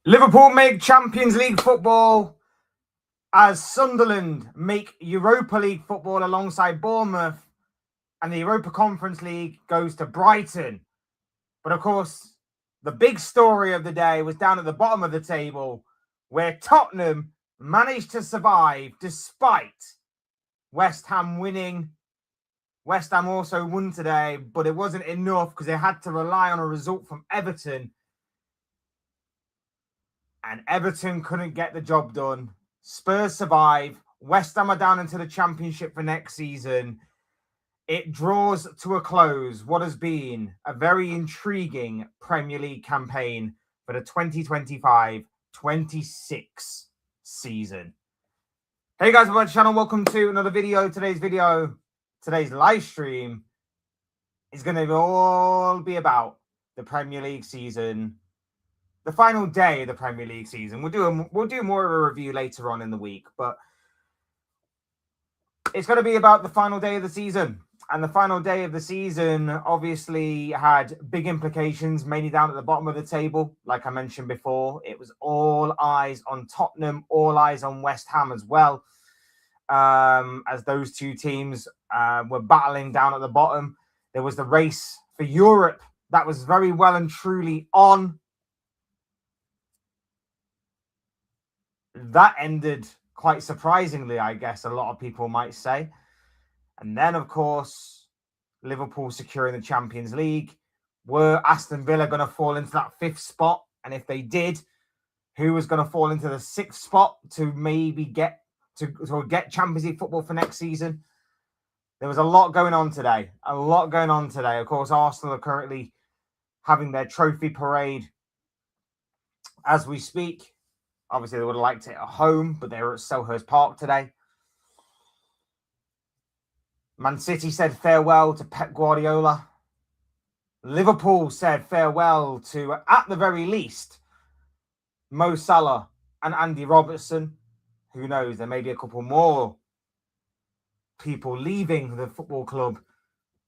Liverpool make Champions League football as Sunderland make Europa League football alongside Bournemouth, and the Europa Conference League goes to Brighton. But of course, the big story of the day was down at the bottom of the table, where Tottenham managed to survive despite West Ham winning. West Ham also won today, but it wasn't enough because they had to rely on a result from Everton. And Everton couldn't get the job done. Spurs survive. West Ham are down into the Championship for next season. It draws to a close what has been a very intriguing Premier League campaign for the 2025-26 season. Hey guys, welcome to the channel. Welcome to another video. Today's live stream is going to all be about the Premier League season. The final day of the Premier League season. We'll do more of a review later on in the week, but it's going to be about the final day of the season. And the final day of the season obviously had big implications, mainly down at the bottom of the table. Like I mentioned before, it was all eyes on Tottenham, all eyes on West Ham as well, as those two teams were battling down at the bottom. There was the race for Europe that was very well and truly on. That ended quite surprisingly, I guess a lot of people might say. And then, of course, Liverpool securing the Champions League. Were Aston Villa going to fall into that fifth spot? And if they did, who was going to fall into the sixth spot to maybe get Champions League football for next season? There was a lot going on today. Of course, Arsenal are currently having their trophy parade as we speak. Obviously, they would have liked it at home, but they were at Selhurst Park today. Man City said farewell to Pep Guardiola. Liverpool said farewell to, at the very least, Mo Salah and Andy Robertson. Who knows? There may be a couple more people leaving the football club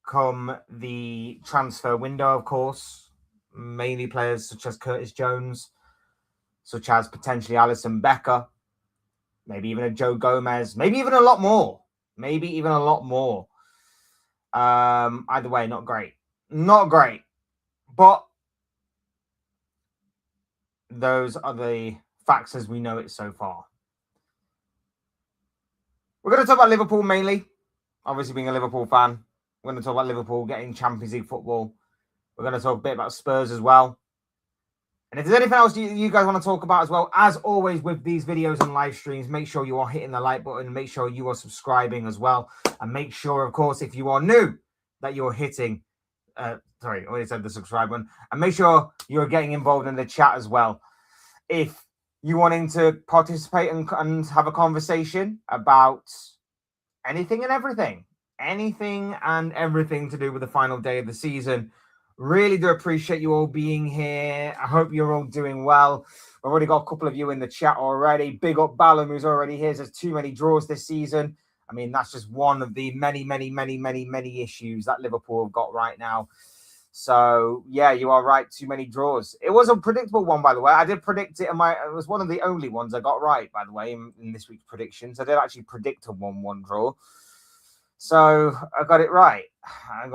come the transfer window, of course. Mainly players such as Curtis Jones, such as potentially Alisson Becker, maybe even a Joe Gomez, maybe even a lot more. Either way, not great. But those are the facts as we know it so far. We're going to talk about Liverpool mainly. Obviously, being a Liverpool fan, we're going to talk about Liverpool getting Champions League football. We're going to talk a bit about Spurs as well. And if there's anything else you guys want to talk about as well, as always with these videos and live streams, make sure you are hitting the like button. Make sure you are subscribing as well. And make sure, of course, if you are new, that you're hitting... I already said the subscribe button. And make sure you're getting involved in the chat as well. If you're wanting to participate and have a conversation about anything and everything. Anything and everything to do with the final day of the season. Really do appreciate you all being here. I hope you're all doing well. We've already got a couple of you in the chat already. Big up Ballum, who's already here. There's too many draws this season. I mean, that's just one of the many issues that Liverpool have got right now. So, yeah, you are right. Too many draws. It was a predictable one, by the way. I did predict it. It was one of the only ones I got right, by the way, in this week's predictions. I did actually predict a 1-1 draw. So I got it right. As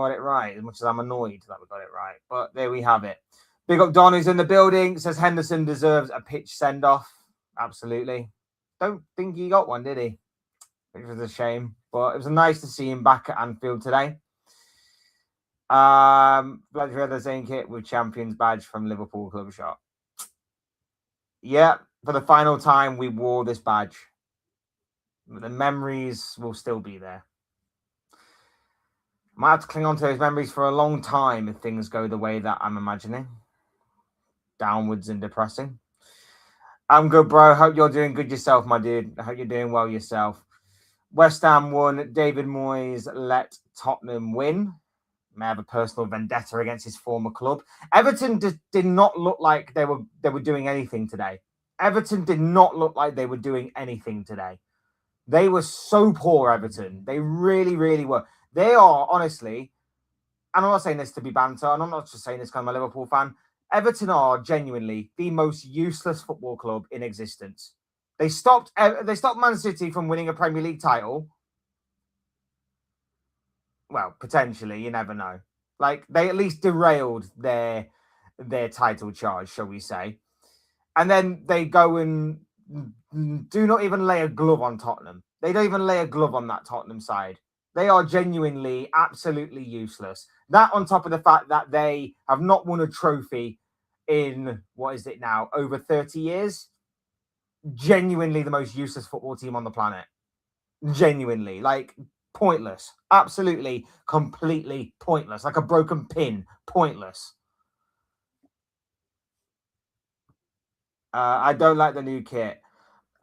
much as I'm annoyed that we got it right. But there we have it. Big up Don, who's in the building. Says Henderson deserves a pitch send-off. Absolutely. Don't think he got one, did he? Which was a shame. But it was nice to see him back at Anfield today. Vladimir saying kit with Champions badge from Liverpool Club Shop. Yeah, for the final time, we wore this badge. The memories will still be there. Might have to cling on to those memories for a long time if things go the way that I'm imagining. Downwards and depressing. I'm good, bro. Hope you're doing good yourself, my dude. I hope you're doing well yourself. West Ham won. David Moyes let Tottenham win. May have a personal vendetta against his former club. Everton did not look like they were doing anything today. They were so poor, Everton. They really were. They are, honestly, and I'm not saying this to be banter, and I'm not just saying this because I'm a Liverpool fan. Everton are genuinely the most useless football club in existence. They stopped Man City from winning a Premier League title. Well, potentially, you never know. Like, they at least derailed their title charge, shall we say. And then they go and do not even lay a glove on Tottenham. They don't even lay a glove on that Tottenham side. They are genuinely absolutely useless. That on top of the fact that they have not won a trophy in, what is it now, over 30 years. Genuinely the most useless football team on the planet. Genuinely. Like, pointless. Absolutely, completely pointless. Like a broken pin. Pointless. I don't like the new kit.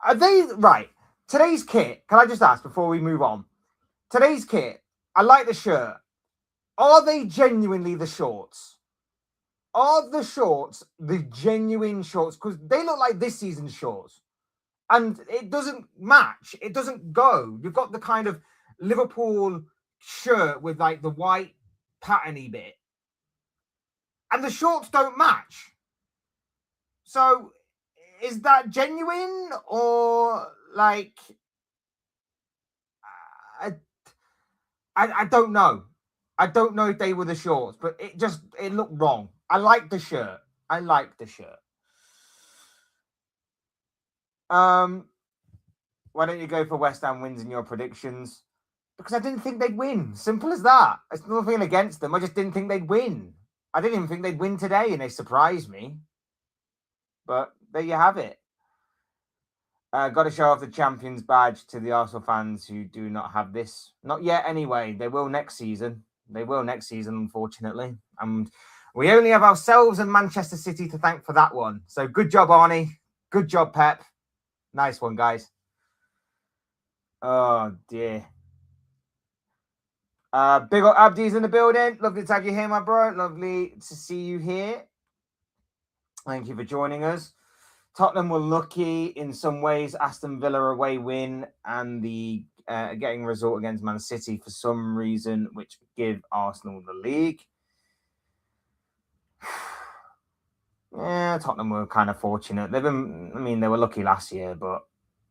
Are they right? Today's kit, can I just ask before we move on? Today's kit, I like the shirt. Are they genuinely the shorts? Are the shorts the genuine shorts? Because they look like this season's shorts. And it doesn't match. It doesn't go. You've got the kind of Liverpool shirt with like the white patterny bit. And the shorts don't match. So is that genuine or like I don't know. I don't know if they were the shorts, but it looked wrong. I like the shirt. Why don't you go for West Ham wins in your predictions? Because I didn't think they'd win. Simple as that. It's nothing against them. I just didn't think they'd win. I didn't even think they'd win today, and they surprised me. But there you have it. Got to show off the Champions badge to the Arsenal fans who do not have this. Not yet, anyway. They will next season. Unfortunately. And we only have ourselves and Manchester City to thank for that one. So good job, Arnie. Good job, Pep. Nice one, guys. Oh, dear. Big up Abdi's in the building. Lovely to have you here, my bro. Lovely to see you here. Thank you for joining us. Tottenham were lucky in some ways. Aston Villa away win and the getting result against Man City for some reason, which give Arsenal the league. Yeah, Tottenham were kind of fortunate. They were lucky last year, but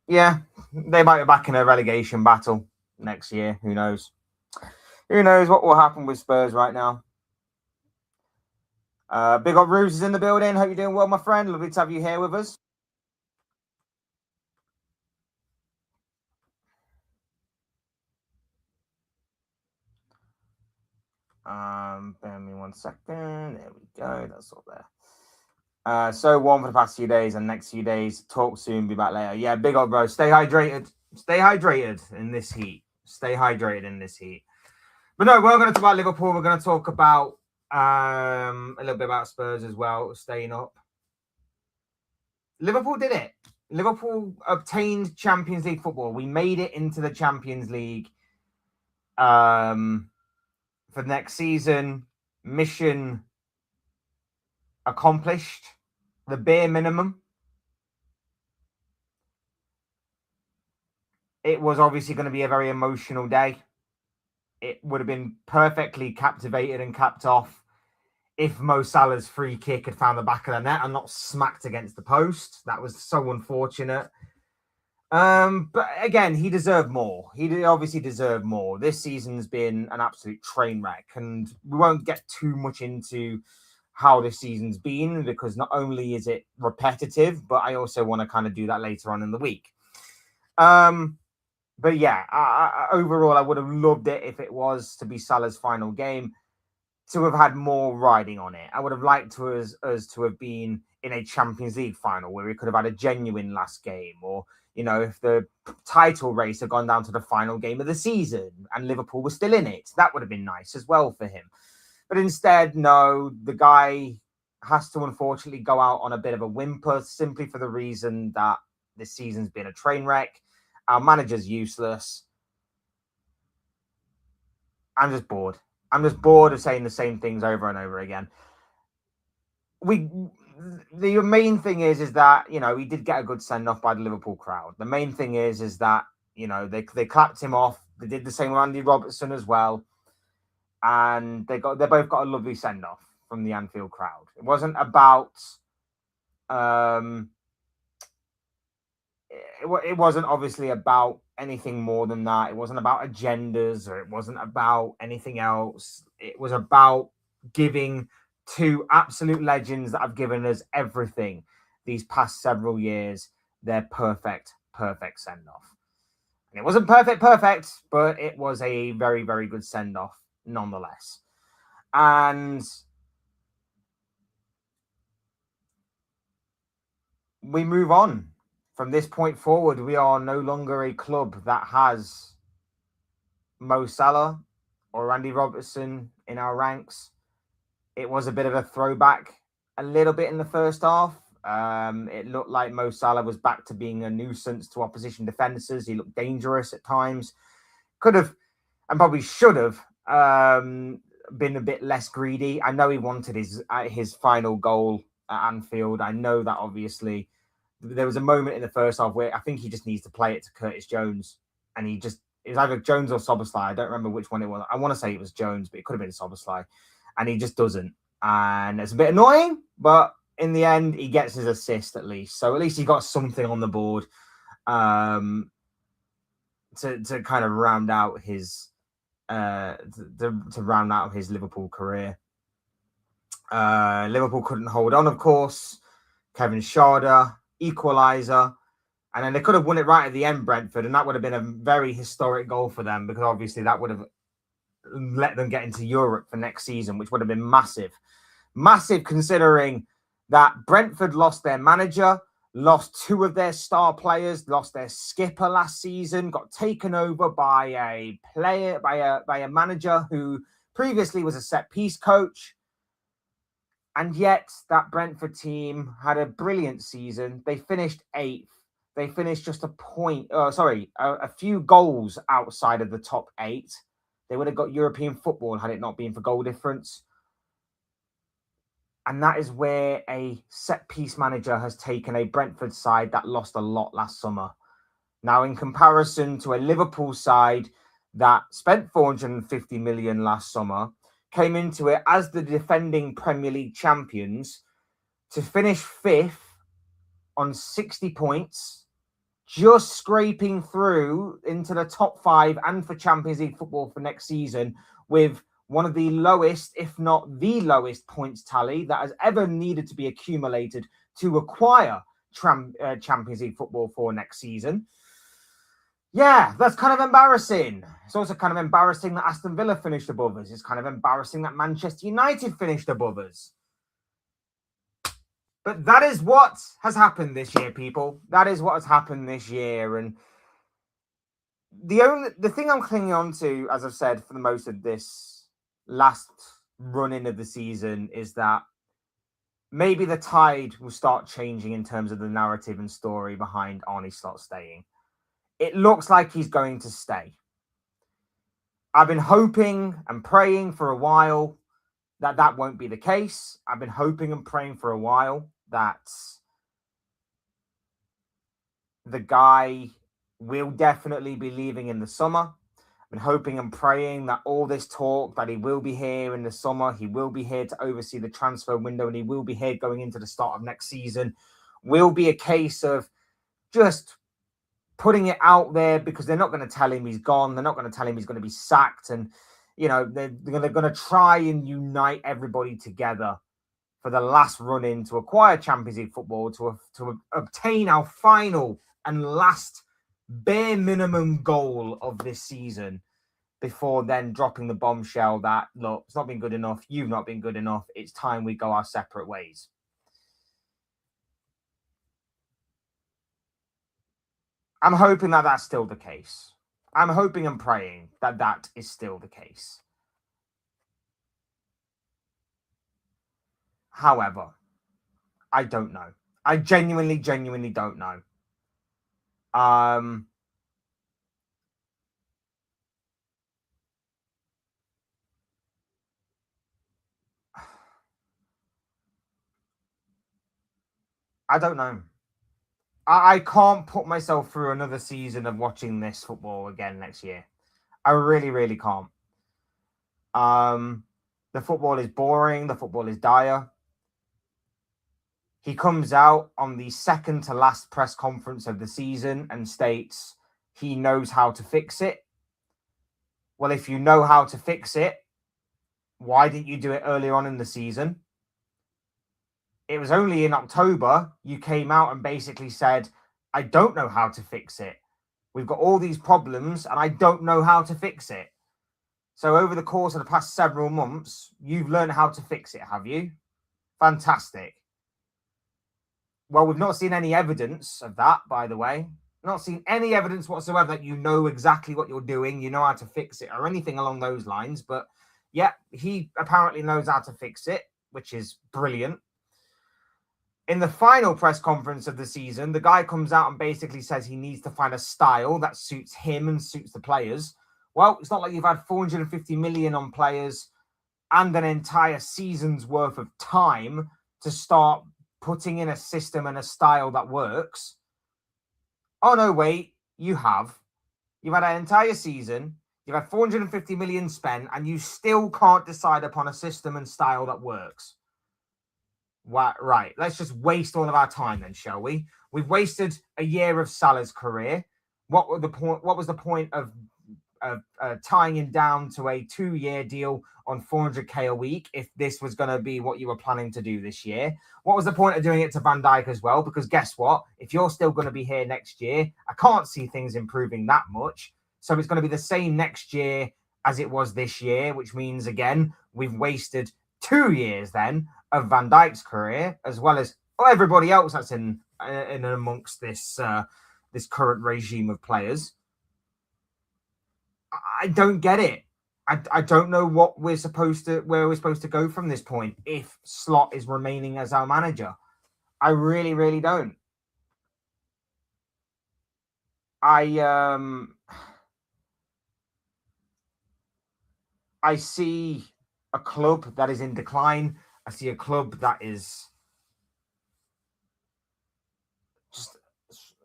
yeah, they might be back in a relegation battle next year. Who knows? Who knows what will happen with Spurs right now? Big up Ruse is in the building. Hope you're doing well, my friend. Lovely to have you here with us. Bear me 1 second. There we go. That's all there. So warm for the past few days and next few days. Talk soon. Be back later. Yeah, big up, bro. Stay hydrated. Stay hydrated in this heat. But no, we're going to talk about Liverpool. We're going to talk about a little bit about Spurs as well, staying up. Liverpool did it. Liverpool obtained Champions League football. We made it into the Champions League for next season. Mission accomplished. The bare minimum. It was obviously going to be a very emotional day. It would have been perfectly captivated and capped off if Mo Salah's free kick had found the back of the net and not smacked against the post. That was so unfortunate. But again, he deserved more. He obviously deserved more. This season's been an absolute train wreck, and we won't get too much into how this season's been because not only is it repetitive, but I also want to kind of do that later on in the week. But yeah, overall, I would have loved it if it was to be Salah's final game, to have had more riding on it. I would have liked us to have been in a Champions League final where we could have had a genuine last game, or, you know, if the title race had gone down to the final game of the season and Liverpool was still in it, that would have been nice as well for him. But instead, no, the guy has to unfortunately go out on a bit of a whimper simply for the reason that this season's been a train wreck. Our manager's useless. I'm just bored. I'm just bored of saying the same things over and over again. The main thing is that, you know, he did get a good send-off by the Liverpool crowd. The main thing is that, you know, they clapped him off. They did the same with Andy Robertson as well. And they both got a lovely send-off. from the Anfield crowd. It wasn't about it wasn't obviously about anything more than that. It wasn't about agendas, or it wasn't about anything else. It was about giving two absolute legends that have given us everything these past several years their perfect send off. And it wasn't perfect, but it was a very, very good send off nonetheless. And we move on. From this point forward, we are no longer a club that has Mo Salah or Andy Robertson in our ranks. It was a bit of a throwback a little bit in the first half. It looked like Mo Salah was back to being a nuisance to opposition defenders. He looked dangerous at times. Could have and probably should have been a bit less greedy. I know he wanted his final goal at Anfield. I know that obviously there was a moment in the first half where I think he just needs to play it to Curtis Jones, and it was either Jones or Szoboszlai. I don't remember which one it was. I want to say it was Jones, but it could have been Szoboszlai, and he just doesn't. And it's a bit annoying, but in the end, he gets his assist at least. So at least he got something on the board to kind of round out his to round out his Liverpool career. Liverpool couldn't hold on, of course. Kevin Schade, equaliser. And then they could have won it right at the end, Brentford, and that would have been a very historic goal for them, because obviously that would have let them get into Europe for next season, which would have been massive. Massive, considering that Brentford lost their manager, lost two of their star players, lost their skipper last season, got taken over by a manager who previously was a set-piece coach. And yet that Brentford team had a brilliant season. They finished 8th. They finished just a few goals outside of the top 8. They would have got European football had it not been for goal difference. And that is where a set-piece manager has taken a Brentford side that lost a lot last summer. Now, in comparison to a Liverpool side that spent 450 million last summer, came into it as the defending Premier League champions, to finish 5th on 60 points, just scraping through into the top 5 and for Champions League football for next season, with one of the lowest, if not the lowest, points tally that has ever needed to be accumulated to acquire Champions League football for next season. Yeah, that's kind of embarrassing. It's also kind of embarrassing that Aston Villa finished above us. It's kind of embarrassing that Manchester United finished above us. But that is what has happened this year, people. That is what has happened this year. And the thing I'm clinging on to, as I've said, for the most of this last run-in of the season, is that maybe the tide will start changing in terms of the narrative and story behind Arne Slot staying. It looks like he's going to stay. I've been hoping and praying for a while that won't be the case. I've been hoping and praying for a while that the guy will definitely be leaving in the summer. I've been hoping and praying that all this talk that he will be here in the summer, he will be here to oversee the transfer window, and he will be here going into the start of next season, will be a case of just putting it out there, because they're not going to tell him he's gone. They're not going to tell him he's going to be sacked. And, you know, they're going to try and unite everybody together for the last run-in to acquire Champions League football, to obtain our final and last bare minimum goal of this season, before then dropping the bombshell that, look, it's not been good enough. You've not been good enough. It's time we go our separate ways. I'm hoping that that's still the case. I'm hoping and praying that that is still the case. However, I don't know. I genuinely don't know. I don't know. I can't put myself through another season of watching this football again next year. I really can't. The The football is boring. The football is dire. He comes out on the second to last press conference of the season and states he knows how to fix it. Well, if you know how to fix it, why didn't you do it earlier on in the season? It was only in October you came out and basically said, I don't know how to fix it. We've got all these problems and I don't know how to fix it. So over the course of the past several months, you've learned how to fix it, have you? Fantastic. Well, we've not seen any evidence of that, by the way. Not seen any evidence whatsoever that you know exactly what you're doing, you know how to fix it or anything along those lines. But yeah, he apparently knows how to fix it, which is brilliant. In the final press conference of the season, the guy comes out and basically says he needs to find a style that suits him and suits the players. Well, it's not like you've had 450 million on players and an entire season's worth of time to start putting in a system and a style that works. Oh, no, wait, you have. You've had an entire season, you've had 450 million spent, and you still can't decide upon a system and style that works. Right, let's just waste all of our time then, shall we? We've wasted a year of Salah's career. What was the point of tying him down to a 2-year deal on 400k a week if this was going to be what you were planning to do this year? What was the point of doing it to Van Dijk as well? Because guess what? If you're still going to be here next year, I can't see things improving that much. So it's going to be the same next year as it was this year, which means, again, we've wasted 2 years then of Van Dijk's career, as well as everybody else that's in amongst this current regime of players. I don't get it. I don't know where we're supposed to go from this point if Slot is remaining as our manager. I really, really don't. I see a club that is in decline. I see a club that is just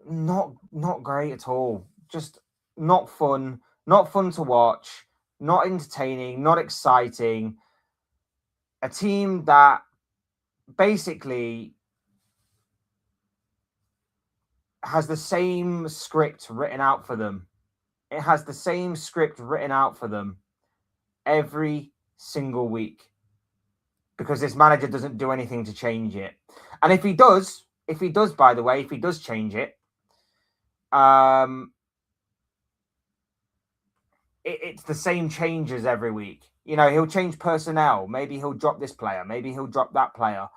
not great at all. Just not fun to watch, not entertaining, not exciting. A team that basically has the same script written out for them. It has the same script written out for them every single week because this manager doesn't do anything to change it. And if he does, by the way, if he does change it, it's the same changes every week. You know, he'll change personnel. Maybe he'll drop this player. Maybe he'll drop that player.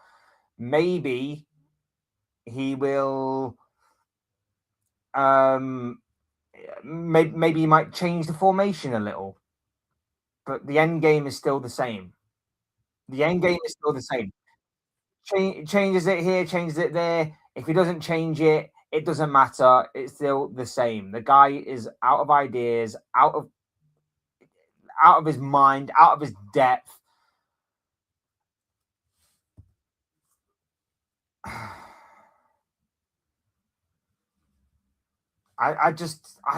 Maybe he will. Maybe he might change the formation a little, but the end game is still the same. The end game is still the same. Changes it here, changes it there. If he doesn't change it, it doesn't matter. It's still the same. The guy is out of ideas, out of his mind, out of his depth. I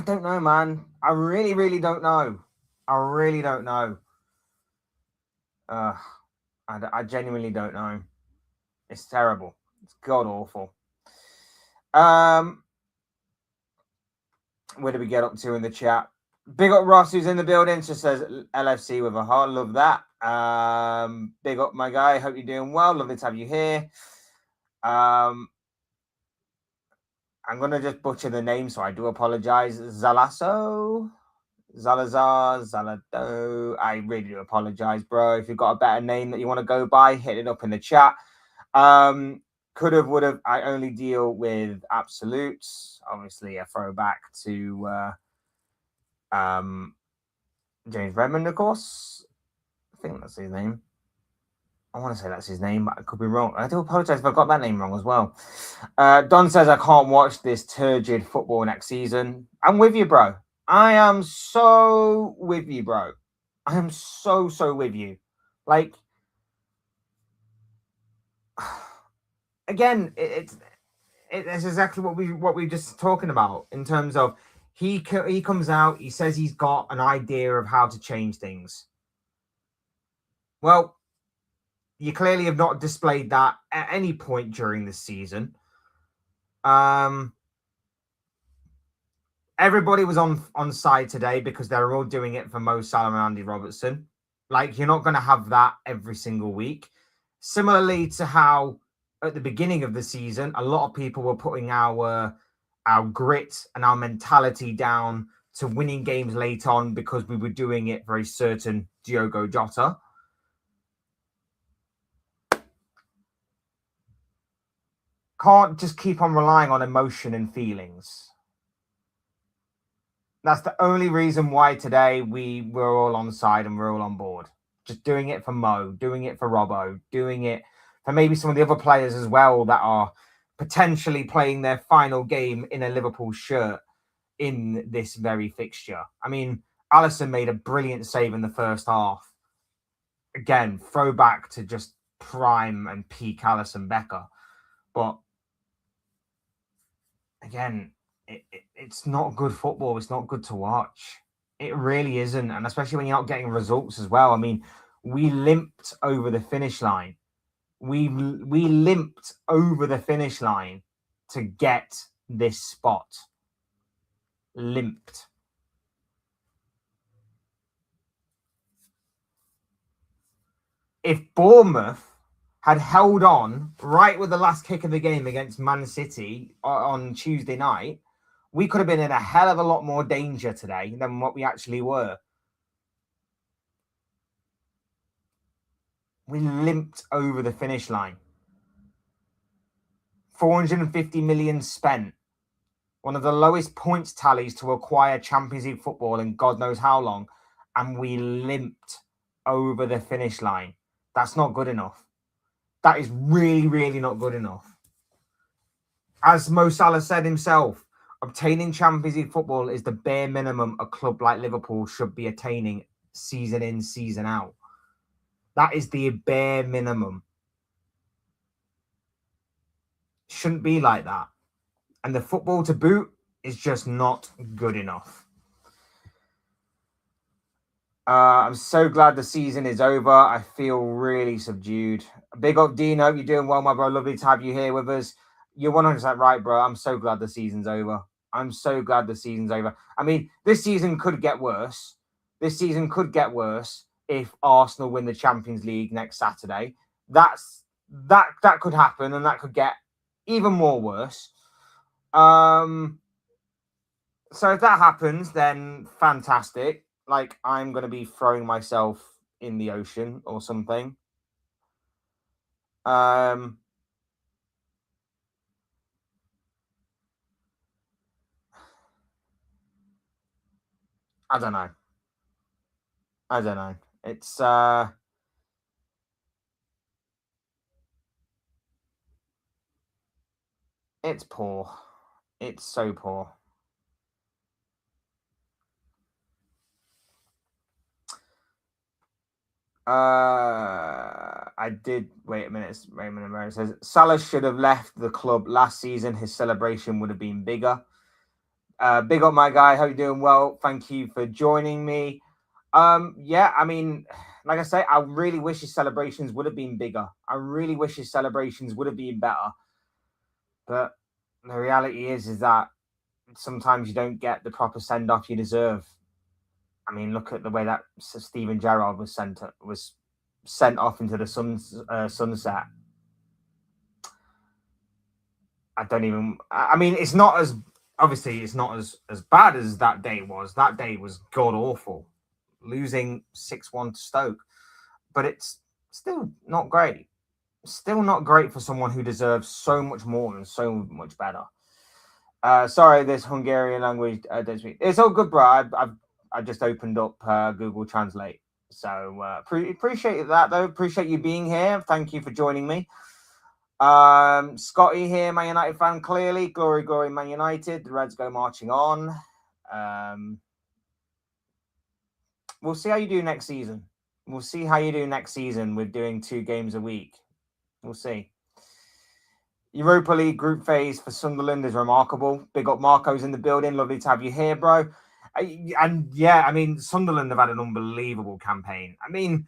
don't know, man. I really, really don't know. I really don't know. I genuinely don't know. It's terrible. It's god awful. Where do we get up to in the chat? Big up Ross, who's in the building. Just says LFC with a heart. Love that. Big up my guy. Hope you're doing well. Lovely to have you here. I'm gonna just butcher the name, so I do apologize. Zalazo, Zalazar, Zalado. I really do apologize, bro. If you've got a better name that you want to go by, hit it up in the chat. Could have, would have. I only deal with absolutes. Obviously, a throwback to James Redmond, of course. I think that's his name. I want to say that's his name, but I could be wrong. I do apologize if I got that name wrong as well. Don says, I can't watch this turgid football next season. I'm with you, bro. I am so with you, bro. I am so with you. Like, again, it's exactly what we're just talking about in terms of he comes out, he says he's got an idea of how to change things. Well, You clearly have not displayed that at any point during this season. Everybody was on side today because they're all doing it for Mo Salah and Andy Robertson. Like, you're not going to have that every single week. Similarly to how at the beginning of the season, a lot of people were putting our grit and our mentality down to winning games late on because we were doing it for a certain Diogo Jota. Can't just keep on relying on emotion and feelings. That's the only reason why today we were all on side and we're all on board. Just doing it for Mo, doing it for Robbo, doing it for maybe some of the other players as well that are potentially playing their final game in a Liverpool shirt in this very fixture. I mean, Alisson made a brilliant save in the first half. Again, throwback to just prime and peak Alisson Becker. But again, it's not good football. It's not good to watch. It really isn't. And especially when you're not getting results as well. I mean, we limped over the finish line. We limped over the finish line to get this spot. Limped. If Bournemouth had held on right with the last kick of the game against Man City on Tuesday night, we could have been in a hell of a lot more danger today than what we actually were. We limped over the finish line. 450 million spent. One of the lowest points tallies to acquire Champions League football in God knows how long. And we limped over the finish line. That's not good enough. That is really, really not good enough. As Mo Salah said himself, obtaining Champions League football is the bare minimum a club like Liverpool should be attaining season in, season out. That is the bare minimum. Shouldn't be like that. And the football to boot is just not good enough. I'm so glad the season is over. I feel really subdued. Big up, Dean. Hope you're doing well, my bro. Lovely to have you here with us. You're 100% right, bro. I'm so glad the season's over. I'm so glad the season's over. I mean, this season could get worse. This season could get worse if Arsenal win the Champions League next Saturday. That could happen, and that could get even more worse. So if that happens, then fantastic. Like, I'm going to be throwing myself in the ocean or something. I don't know. It's poor. It's so poor. I did. Wait a minute. Raymond Murray says Salah should have left the club last season. His celebration would have been bigger. Big up, my guy. Hope you're doing well. Thank you for joining me. Yeah, I mean, like I say, I really wish his celebrations would have been bigger. I really wish his celebrations would have been better. But the reality is that sometimes you don't get the proper send off you deserve. I mean, look at the way that Steven Gerrard was sent off into the sunset. I mean, it's not as bad as that day was. That day was god awful, losing 6-1 to Stoke, but it's still not great. Still not great for someone who deserves so much more and so much better. Sorry, this Hungarian language don't speak. It's all good, bro. I just opened up Google Translate. So appreciate that, though. Appreciate you being here. Thank you for joining me. Scotty here, Man United fan, clearly. Glory, glory, Man United. The Reds go marching on. We'll see how you do next season. We'll see how you do next season with doing 2 games a week. We'll see. Europa League group phase for Sunderland is remarkable. Big up, Marco's in the building. Lovely to have you here, bro. And yeah, I mean, Sunderland have had an unbelievable campaign. I mean,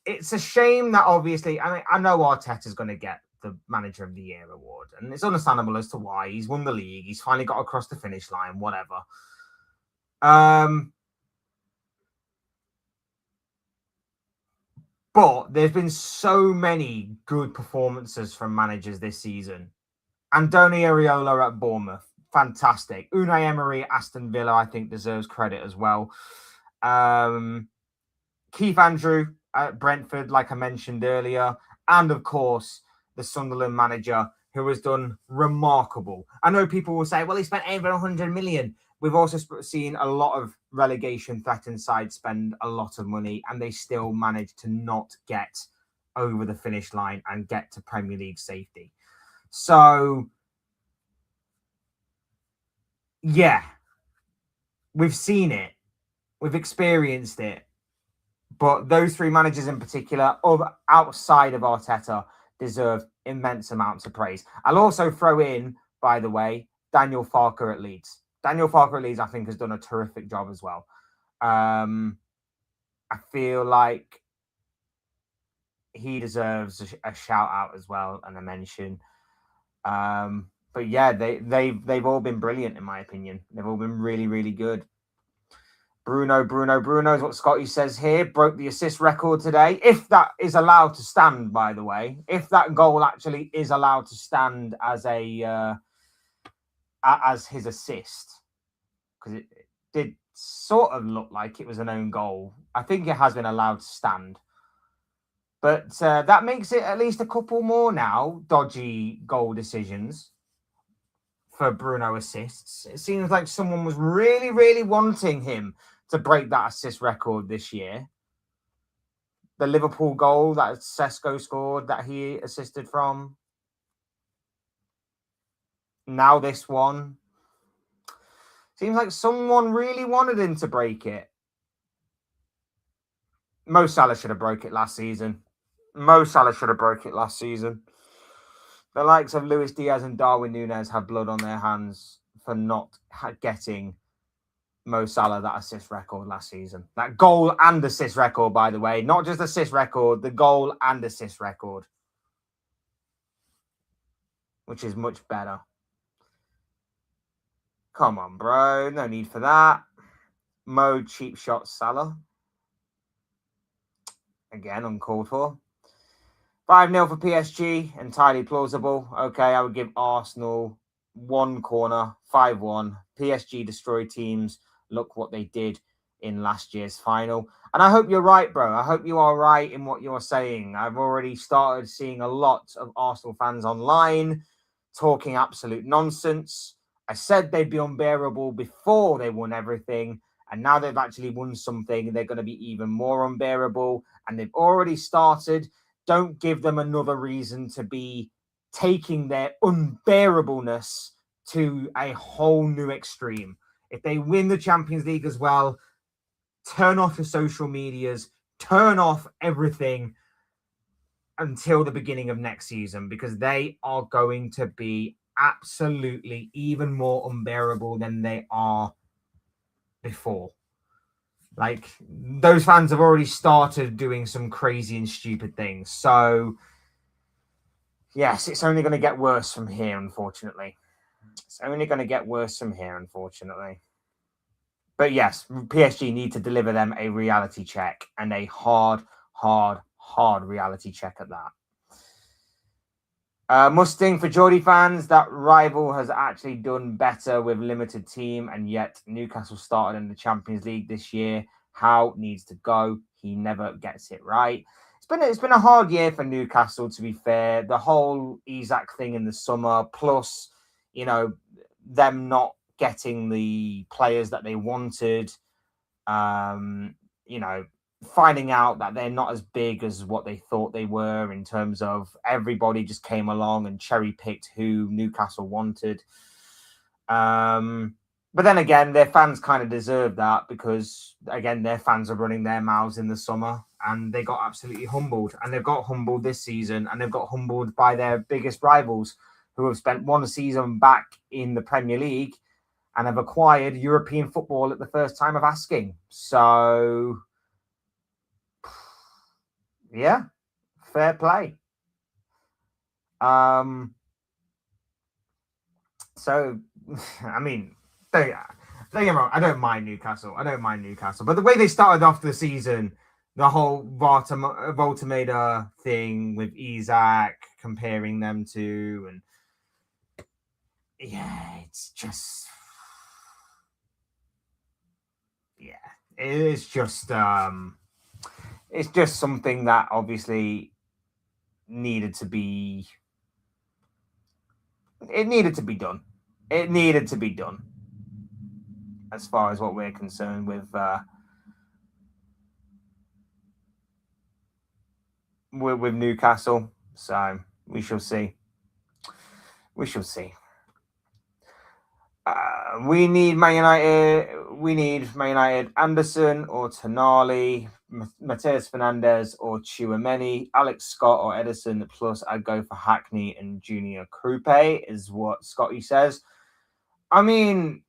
it's a shame that obviously, I mean, I know Arteta's going to get the Manager of the Year award, and it's understandable as to why. He's won the league. He's finally got across the finish line, whatever. But there's been so many good performances from managers this season. Andoni Iraola at Bournemouth, fantastic. Unai Emery at Aston Villa, I think, deserves credit as well. Keith Andrew at Brentford, like I mentioned earlier. And, of course, the Sunderland manager, who has done remarkable. I know people will say, well, he spent over 100 million. We've also seen a lot of relegation-threatened sides spend a lot of money, and they still manage to not get over the finish line and get to Premier League safety. So, yeah, we've seen it. We've experienced it. But those three managers in particular, outside of Arteta, deserve immense amounts of praise. I'll also throw in, by the way, Daniel Farke at Leeds. Daniel Farke at Leeds, I think, has done a terrific job as well. I feel like he deserves a shout out as well and a mention. But yeah, they've all been brilliant in my opinion. They've all been really, really good. Bruno is what Scotty says here. Broke the assist record today. If that is allowed to stand, by the way, if that goal actually is allowed to stand as his assist, because it did sort of look like it was an own goal. I think it has been allowed to stand. But that makes it at least a couple more now dodgy goal decisions for Bruno assists. It seems like someone was really, really wanting him to break that assist record this year. The Liverpool goal that Sesko scored that he assisted from. Now this one. Seems like someone really wanted him to break it. Mo Salah should have broke it last season. The likes of Luis Diaz and Darwin Núñez have blood on their hands for not getting Mo Salah that assist record last season. That goal and assist record, by the way. Not just assist record, the goal and assist record. Which is much better. Come on, bro. No need for that. Mo cheap shot Salah. Again, uncalled for. 5-0 for PSG. Entirely plausible. Okay, I would give Arsenal one corner. 5-1. PSG destroyed teams. Look what they did in last year's final. And I hope you're right, bro. I hope you are right in what you're saying. I've already started seeing a lot of Arsenal fans online talking absolute nonsense. I said they'd be unbearable before they won everything. And now they've actually won something. They're going to be even more unbearable. And they've already started. Don't give them another reason to be taking their unbearableness to a whole new extreme. If they win the Champions League as well, turn off your social medias, turn off everything until the beginning of next season, because they are going to be absolutely even more unbearable than they are before. Like, those fans have already started doing some crazy and stupid things. So, yes, it's only going to get worse from here, unfortunately. But yes, PSG need to deliver them a reality check, and a hard reality check at that. Mustang for Geordie fans, that rival has actually done better with limited team, and yet Newcastle started in the Champions League this year. Howe needs to go. He never gets it right. It's been a hard year for Newcastle, to be fair. The whole Isak thing in the summer, plus, them not getting the players that they wanted, finding out that they're not as big as what they thought they were, in terms of everybody just came along and cherry picked who Newcastle wanted. But then again, their fans kind of deserve that, because again, their fans are running their mouths in the summer, and they got absolutely humbled. And they've got humbled this season, and they've got humbled by their biggest rivals, who have spent one season back in the Premier League and have acquired European football at the first time of asking. So, Yeah, fair play. So, I mean, don't get me wrong. I don't mind Newcastle. But the way they started off the season, the whole Voltameda thing with Isaac, comparing them to, and yeah, it's just, yeah, it's just something that obviously needed to be. It needed to be done. It needed to be done. As far as what we're concerned with Newcastle, so we shall see. We shall see. We need Man United. Anderson or Tonali, Mateus Fernandez or Tchouameni, Alex Scott or Edison. Plus, I'd go for Hackney and Junior Krupe, is what Scotty says. I mean,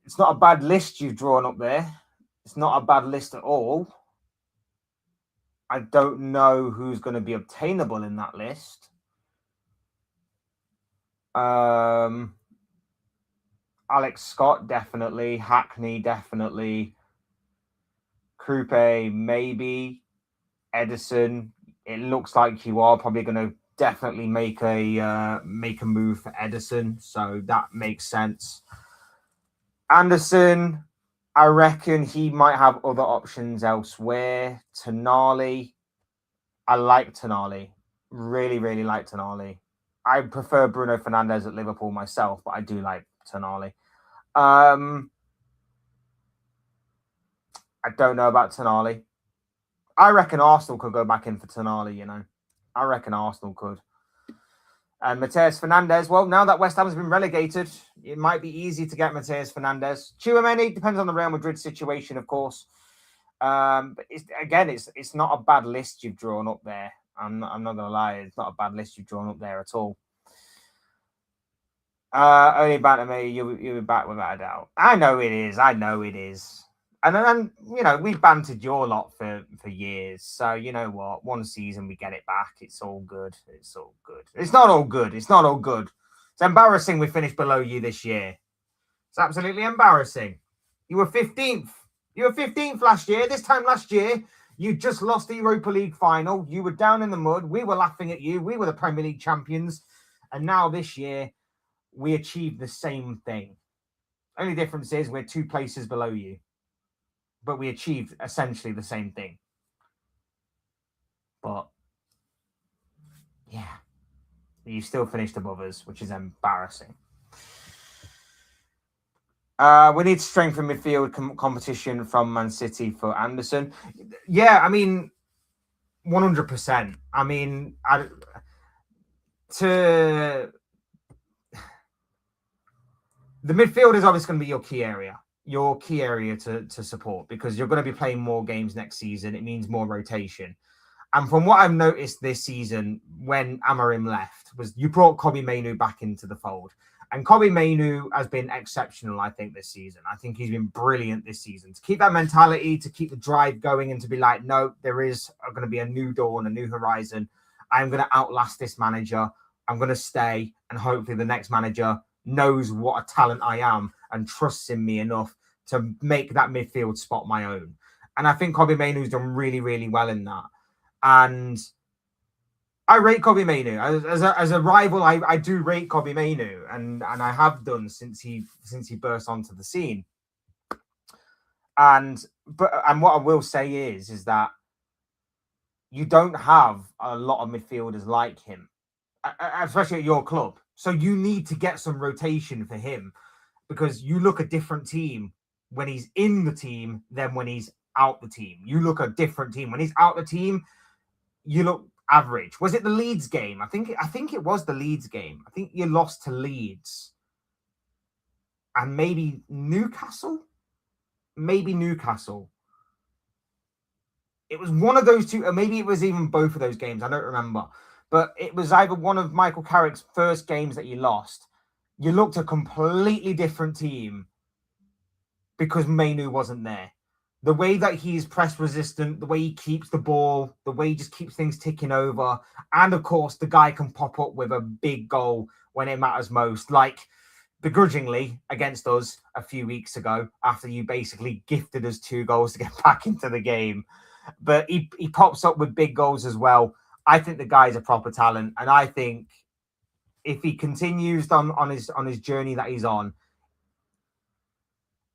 it's not a bad list you've drawn up there. It's not a bad list at all. I don't know who's going to be obtainable in that list. Alex Scott, definitely. Hackney, definitely. Krupe, maybe. Edison, it looks like you are probably going to definitely make a move for Edison, so that makes sense. Anderson, I reckon he might have other options elsewhere. Tonali, I like Tonali. Really, really like Tonali. I prefer Bruno Fernandes at Liverpool myself, but I do like Tonali. I don't know about Tonali. I reckon Arsenal could go back in for Tonali, you know. I reckon Arsenal could. And Mateus Fernandes, well, now that West Ham has been relegated, it might be easy to get Mateus Fernandes. Tchouameni depends on the Real Madrid situation, of course. But it's not a bad list you've drawn up there. I'm not going to lie. It's not a bad list you've drawn up there at all. Only banter me. You'll be back without a doubt. I know it is. And you know, we've bantered your lot for years. So you know what? One season we get it back. It's all good. It's not all good. It's embarrassing we finished below you this year. It's absolutely embarrassing. You were 15th. You were 15th last year. This time last year, you just lost the Europa League final. You were down in the mud. We were laughing at you. We were the Premier League champions. And now this year, we achieved the same thing. Only difference is we're 2 places below you. But we achieved essentially the same thing. But, yeah. You still finished above us, which is embarrassing. We need to strengthen midfield competition from Man City for Anderson. Yeah, I mean, 100%. I mean, the midfield is obviously going to be your key area to support, because you're going to be playing more games next season. It means more rotation. And from what I've noticed this season, when Amorim left, was you brought Kobbie Mainoo back into the fold. And Kobbie Mainoo has been exceptional, I think, this season. I think he's been brilliant this season. To keep that mentality, to keep the drive going, and to be like, no, there is going to be a new dawn, a new horizon. I'm going to outlast this manager. I'm going to stay. And hopefully the next manager knows what a talent I am and trusts in me enough to make that midfield spot my own. And I think Kobbie Mainoo's done really, really well in that. And I rate Kobbie Mainoo as a rival. I do rate Kobbie Mainoo, and I have done since he burst onto the scene. And what I will say is that you don't have a lot of midfielders like him, especially at your club. So you need to get some rotation for him, because you look a different team when he's in the team than when he's out the team. You look a different team when he's out the team. You look average. Was it the Leeds game? I think it was the Leeds game. I think you lost to Leeds. And maybe Newcastle? Maybe Newcastle. It was one of those two, or maybe it was even both of those games. I don't remember. But it was either one of Michael Carrick's first games that you lost. You looked a completely different team because Mainoo wasn't there. The way that he's press resistant, the way he keeps the ball, the way he just keeps things ticking over. And of course, the guy can pop up with a big goal when it matters most. Like begrudgingly against us a few weeks ago after you basically gifted us 2 goals to get back into the game. But he pops up with big goals as well. I think the guy's a proper talent. And I think if he continues on his journey that he's on,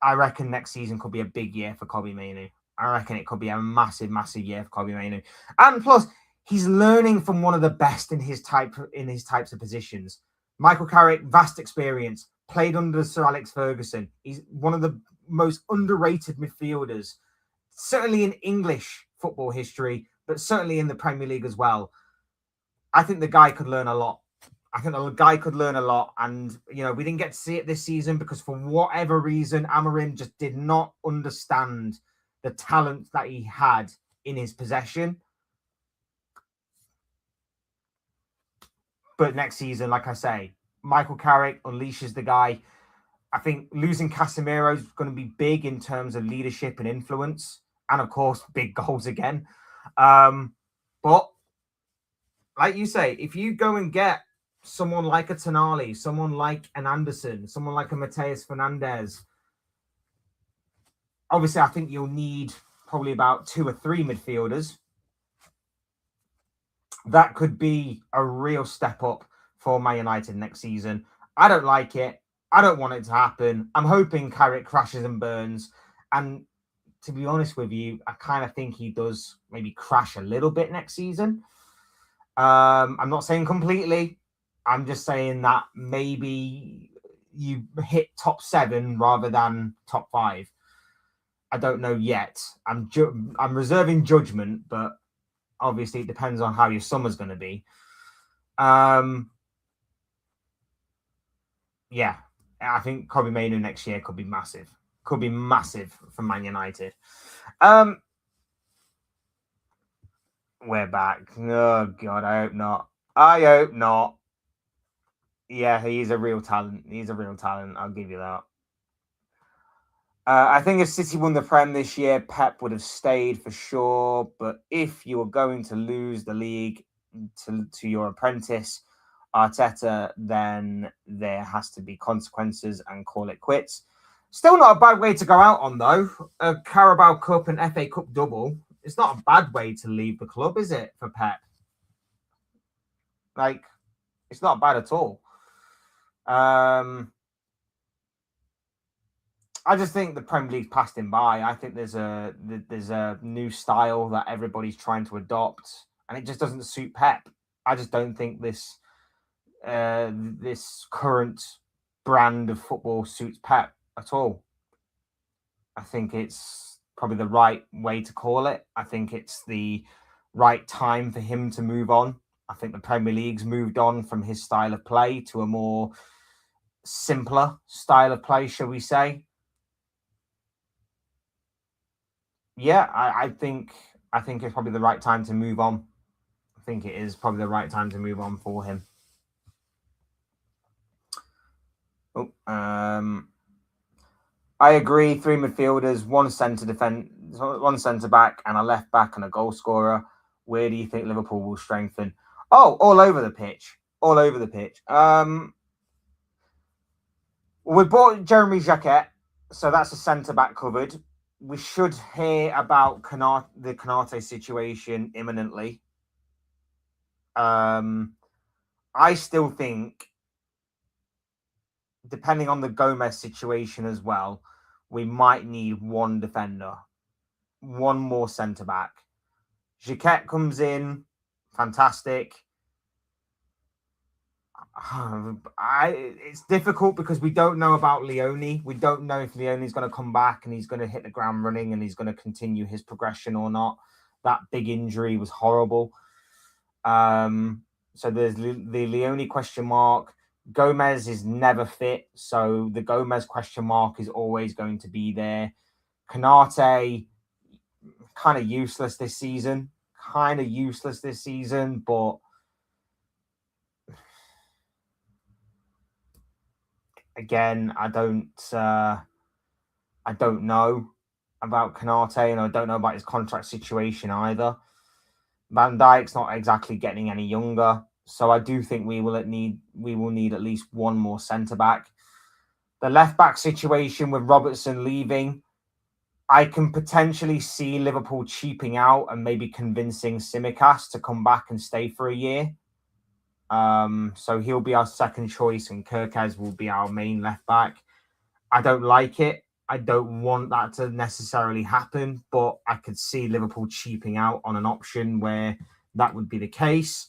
I reckon next season could be a big year for Kobbie Mainoo. I reckon it could be a massive, massive year for Kobbie Mainoo. And plus, he's learning from one of the best in his types of positions. Michael Carrick, vast experience, played under Sir Alex Ferguson. He's one of the most underrated midfielders, certainly in English football history, but certainly in the Premier League as well. I think the guy could learn a lot. And, we didn't get to see it this season because for whatever reason, Amorim just did not understand the talent that he had in his possession. But next season, like I say, Michael Carrick unleashes the guy. I think losing Casemiro is going to be big in terms of leadership and influence. And of course, big goals again. But like you say, if you go and get someone like a Tonali, someone like an Anderson, someone like a Mateus Fernandez, obviously I think you'll need probably about 2 or 3 midfielders. That could be a real step up for Man United next season. I don't like it. I don't want it to happen. I'm hoping Carrick crashes and burns. And to be honest with you, I kind of think he does maybe crash a little bit next season. I'm not saying completely. I'm just saying that maybe you hit top 7 rather than top 5. I don't know yet. I'm reserving judgment, but obviously it depends on how your summer's going to be. Yeah, I think Kobbie Mainoo next year could be massive. Could be massive for Man United. We're back. Oh, God, I hope not. I hope not. Yeah, he's a real talent. I'll give you that. I think if City won the Prem this year, Pep would have stayed for sure. But if you were going to lose the league to your apprentice, Arteta, then there has to be consequences and call it quits. Still not a bad way to go out on, though. A Carabao Cup and FA Cup double. It's not a bad way to leave the club, is it, for Pep? Like, it's not bad at all. I just think the Premier League passed him by. I think there's a new style that everybody's trying to adopt, and it just doesn't suit Pep. I just don't think this current brand of football suits Pep at all. I think it's probably the right way to call it. I think it's the right time for him to move on. I think the Premier League's moved on from his style of play to a more simpler style of play, shall we say. Yeah, I think it's probably the right time to move on. I think it is probably the right time to move on for him. I agree. 3 midfielders, 1 1 centre back, and a left back and a goal scorer. Where do you think Liverpool will strengthen? Oh, all over the pitch. All over the pitch. We bought Jeremy Jacquet, so that's a centre back covered. We should hear about the Konate situation imminently. I still think, depending on the Gomez situation as well, we might need 1 defender, 1 more centre back. Jacquet comes in, fantastic. It's difficult because we don't know about Leone. We don't know if Leone's going to come back and he's going to hit the ground running and he's going to continue his progression or not. That big injury was horrible. So there's the Leone question mark. Gomez is never fit, so the Gomez question mark is always going to be there. Konate, kind of useless this season. But again, I don't know. about Canate, and I don't know about his contract situation either. Van Dijk's not exactly getting any younger, so I do think we will need at least one more centre back. The left back situation with Robertson leaving, I can potentially see Liverpool cheaping out and maybe convincing Tsimikas to come back and stay for a year. So he'll be our second choice, and Kirkez will be our main left back. I don't like it. I don't want that to necessarily happen, but I could see Liverpool cheaping out on an option where that would be the case.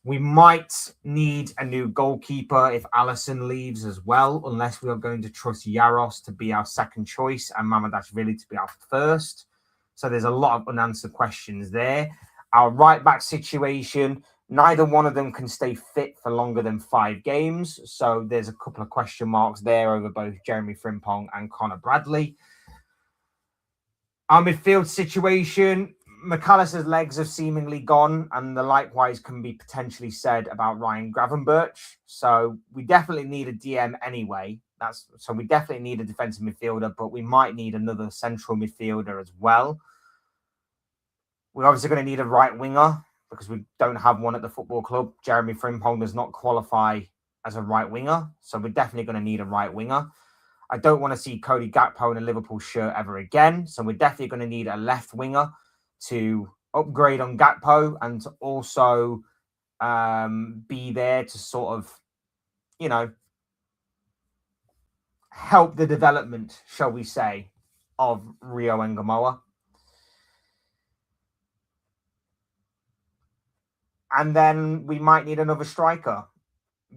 We might need a new goalkeeper if Alisson leaves as well, unless we are going to trust Yaros to be our second choice and Mamadashvili to be our first. So there's a lot of unanswered questions there. Our right back situation, neither one of them can stay fit for longer than 5 games. So there's a couple of question marks there over both Jeremy Frimpong and Connor Bradley. Our midfield situation, McAllister's legs have seemingly gone, and the likewise can be potentially said about Ryan Gravenberch. So we definitely need a DM anyway. So we definitely need a defensive midfielder, but we might need another central midfielder as well. We're obviously going to need a right winger because we don't have one at the football club. Jeremy Frimpong does not qualify as a right winger, so we're definitely going to need a right winger. I don't want to see Cody Gakpo in a Liverpool shirt ever again, so we're definitely going to need a left winger to upgrade on Gakpo and to also be there to sort of, help the development, shall we say, of Rio Ngamoa. And then we might need another striker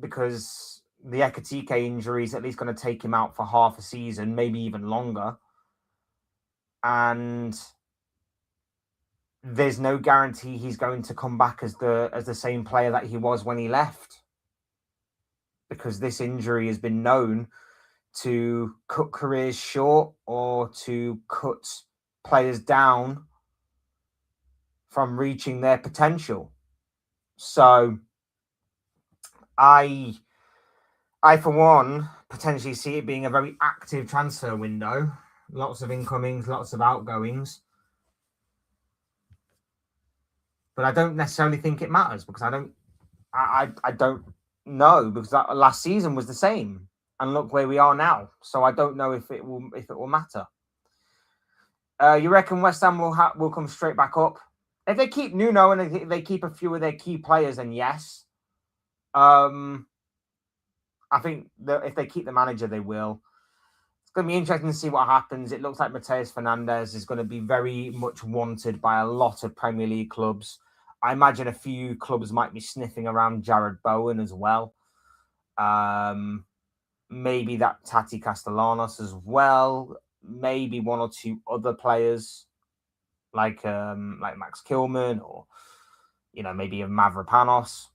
because the Ekatike injury is at least going to take him out for half a season, maybe even longer. And there's no guarantee he's going to come back as the same player that he was when he left, because this injury has been known to cut careers short or to cut players down from reaching their potential. So I for one potentially see it being a very active transfer window. Lots of incomings, lots of outgoings. But I don't necessarily think it matters because I don't know, because that last season was the same, and look where we are now. So I don't know if it will matter. You reckon West Ham will come straight back up if they keep Nuno and if they keep a few of their key players? Then yes. I think that if they keep the manager, they will. It's going to be interesting to see what happens. It looks like Mateus Fernandes is going to be very much wanted by a lot of Premier League clubs. I imagine a few clubs might be sniffing around Jared Bowen as well. Maybe that Tati Castellanos as well. Maybe one or two other players like Max Kilman or maybe a Mavropanos.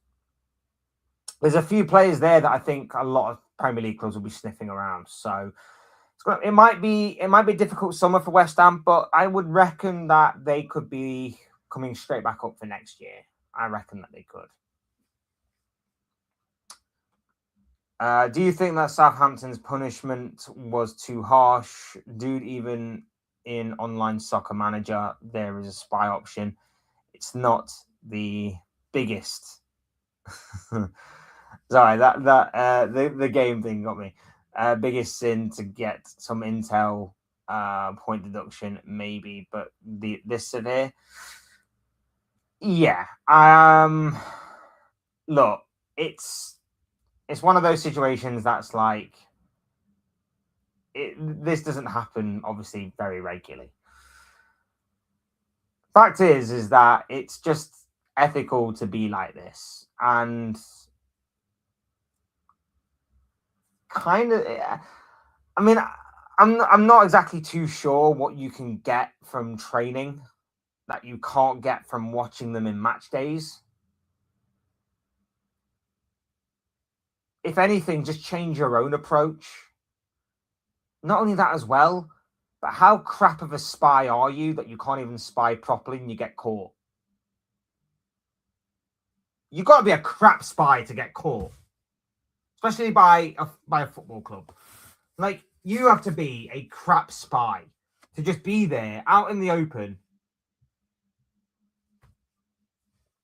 There's a few players there that I think a lot of Premier League clubs will be sniffing around. So it might be a difficult summer for West Ham, but I would reckon that they could be coming straight back up for next year. I reckon that they could. Do you think that Southampton's punishment was too harsh? Dude, even in online soccer manager, there is a spy option. It's not the biggest. Sorry, the game thing got me. Biggest sin to get some intel point deduction, maybe, but this severe. Yeah. Look, it's one of those situations that's like this doesn't happen, obviously, very regularly. Fact is that it's just ethical to be like this, and kind of, I mean, I'm not exactly too sure what you can get from training that you can't get from watching them in match days. If anything, just change your own approach. Not only that as well, but how crap of a spy are you that you can't even spy properly and you get caught? You've got to be a crap spy to get caught, especially by a football club. Like, you have to be a crap spy to just be there out in the open.